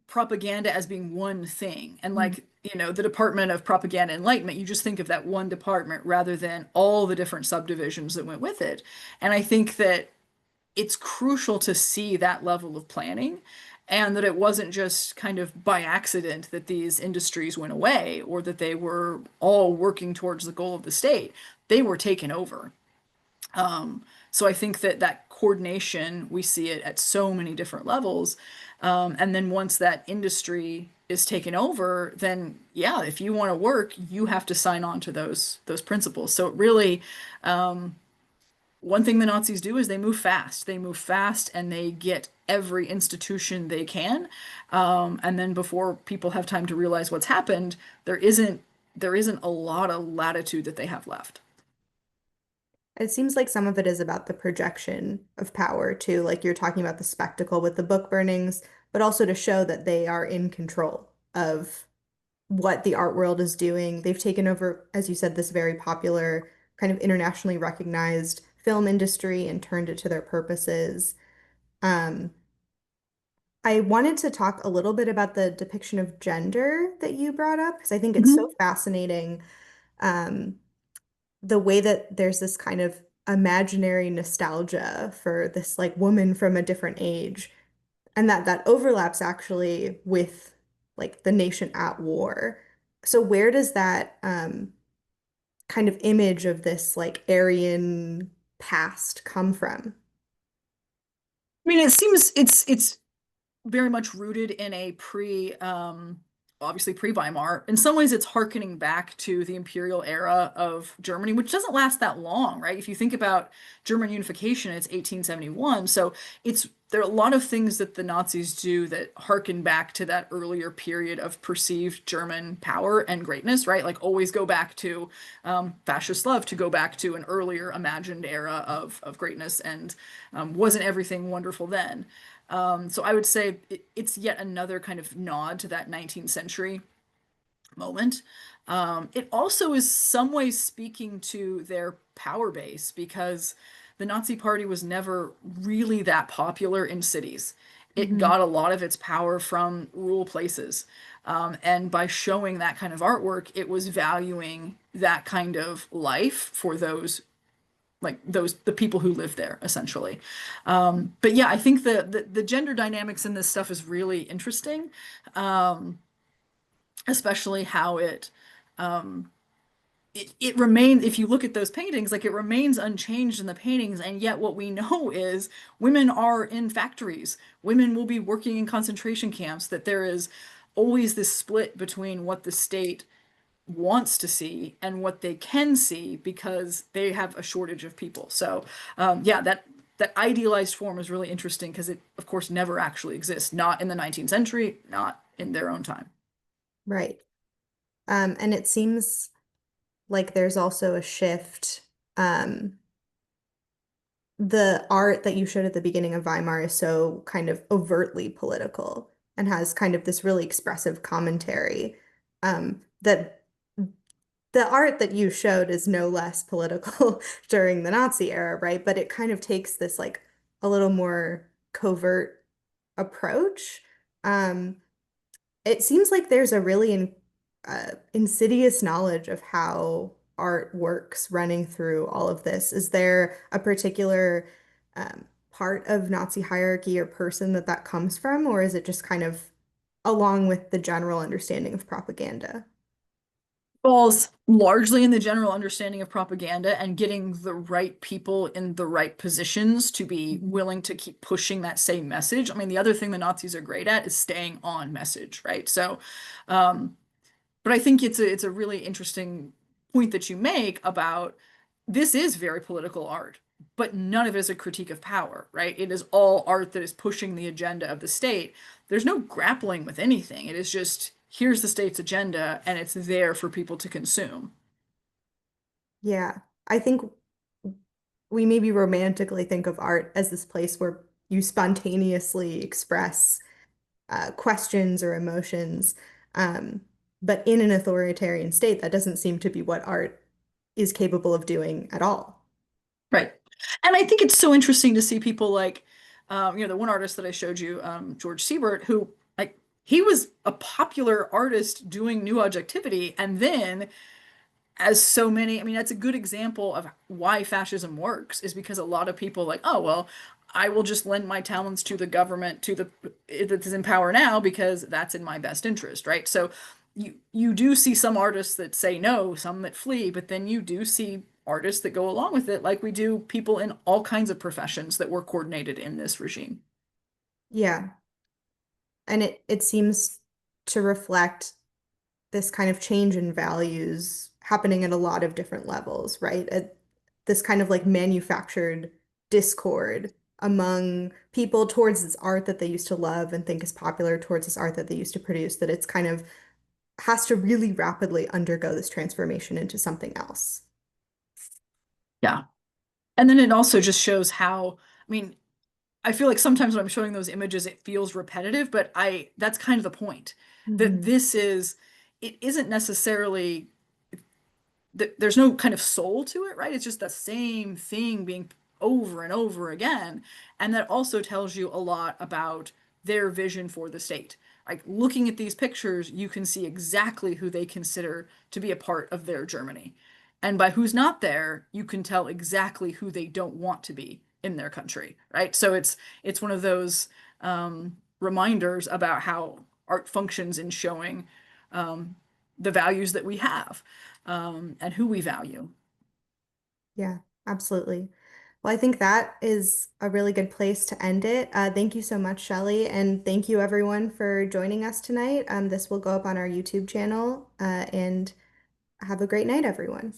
propaganda as being one thing. And Mm. like, the Department of Propaganda Enlightenment, you just think of that one department rather than all the different subdivisions that went with it. And I think that it's crucial to see that level of planning and that it wasn't just kind of by accident that these industries went away or that they were all working towards the goal of the state. They were taken over. So I think that that coordination, we see it at so many different levels. And then once that industry is taken over, then yeah, if you want to work, you have to sign on to those principles. So it really, one thing the Nazis do is they move fast. They move fast and they get every institution they can. And then before people have time to realize what's happened, there isn't a lot of latitude that they have left. It seems like some of it is about the projection of power too, like you're talking about the spectacle with the book burnings, but also to show that they are in control of what the art world is doing. They've taken over, as you said, this very popular, kind of internationally recognized film industry and turned it to their purposes. Um, I wanted to talk a little bit about the depiction of gender that you brought up, because I think it's so Mhm. fascinating. Um, the way that there's this kind of imaginary nostalgia for this like woman from a different age, and that overlaps actually with like the nation at war. So where does that kind of image of this like Aryan past come from? I mean, it seems it's very much rooted in a pre obviously pre-Weimar. In some ways, it's harkening back to the imperial era of Germany, which doesn't last that long, right? If you think about German unification, it's 1871. So there are a lot of things that the Nazis do that harken back to that earlier period of perceived German power and greatness, right? Like always go back to fascists love to go back to an earlier imagined era of greatness, and wasn't everything wonderful then? So I would say it's yet another kind of nod to that 19th century moment. It also is some ways speaking to their power base because the Nazi Party was never really that popular in cities. It Mhm. got a lot of its power from rural places. And by showing that kind of artwork, it was valuing that kind of life for the people who live there essentially. But yeah, I think the gender dynamics in this stuff is really interesting, especially how it remains, if you look at those paintings, like it remains unchanged in the paintings, and yet what we know is women are in factories, women will be working in concentration camps, that there is always this split between what the state wants to see and what they can see because they have a shortage of people. So yeah, that idealized form is really interesting because it, of course, never actually exists. Not in the 19th century, not in their own time. Right. And it seems like there's also a shift. The art that you showed at the beginning of Weimar is so kind of overtly political and has kind of this really expressive commentary. That the art that you showed is no less political during the Nazi era, right? But it kind of takes this like a little more covert approach. Um, it seems like there's a really insidious knowledge of how art works running through all of this. Is there a particular part of Nazi hierarchy or person that that comes from, or is it just kind of along with the general understanding of propaganda? Falls largely in the general understanding of propaganda and getting the right people in the right positions to be Mhm. willing to keep pushing that same message. I mean, the other thing the Nazis are great at is staying on message, right? So, um, but I think it's a really interesting point that you make about this is very political art, but none of it is a critique of power, right? It is all art that is pushing the agenda of the state. There's no grappling with anything. It is just here's the state's agenda and it's there for people to consume. Yeah, I think we maybe romantically think of art as this place where you spontaneously express questions or emotions. Um, but in an authoritarian state, that doesn't seem to be what art is capable of doing at all. Right. And I think it's so interesting to see people like, the one artist that I showed you, George Siebert, who like he was a popular artist doing new objectivity, and then as so many, I mean, that's a good example of why fascism works, is because a lot of people like, oh, well, I will just lend my talents to the government, to the that is in power now because that's in my best interest, right? So you do see some artists that say no, some that flee, but then you do see artists that go along with it, like we do people in all kinds of professions that were coordinated in this regime. Yeah. And it seems to reflect this kind of change in values happening at a lot of different levels, right? This kind of like manufactured discord among people towards this art that they used to love and think is popular, towards this art that they used to produce, that it's kind of has to really rapidly undergo this transformation into something else. Yeah. And then it also just shows how, I mean, I feel like sometimes when I'm showing those images, it feels repetitive, but that's kind of the point. That Mhm. it isn't necessarily, there's no kind of soul to it, right? It's just the same thing being over and over again. And that also tells you a lot about their vision for the state. Like looking at these pictures, you can see exactly who they consider to be a part of their Germany. And by who's not there, you can tell exactly who they don't want to be in their country, right? So it's one of those reminders about how art functions in showing um, the values that we have and who we value. Yeah, absolutely. Well, I think that is a really good place to end it. Thank you so much, Shelly, and thank you everyone for joining us tonight. This will go up on our YouTube channel, and have a great night, everyone.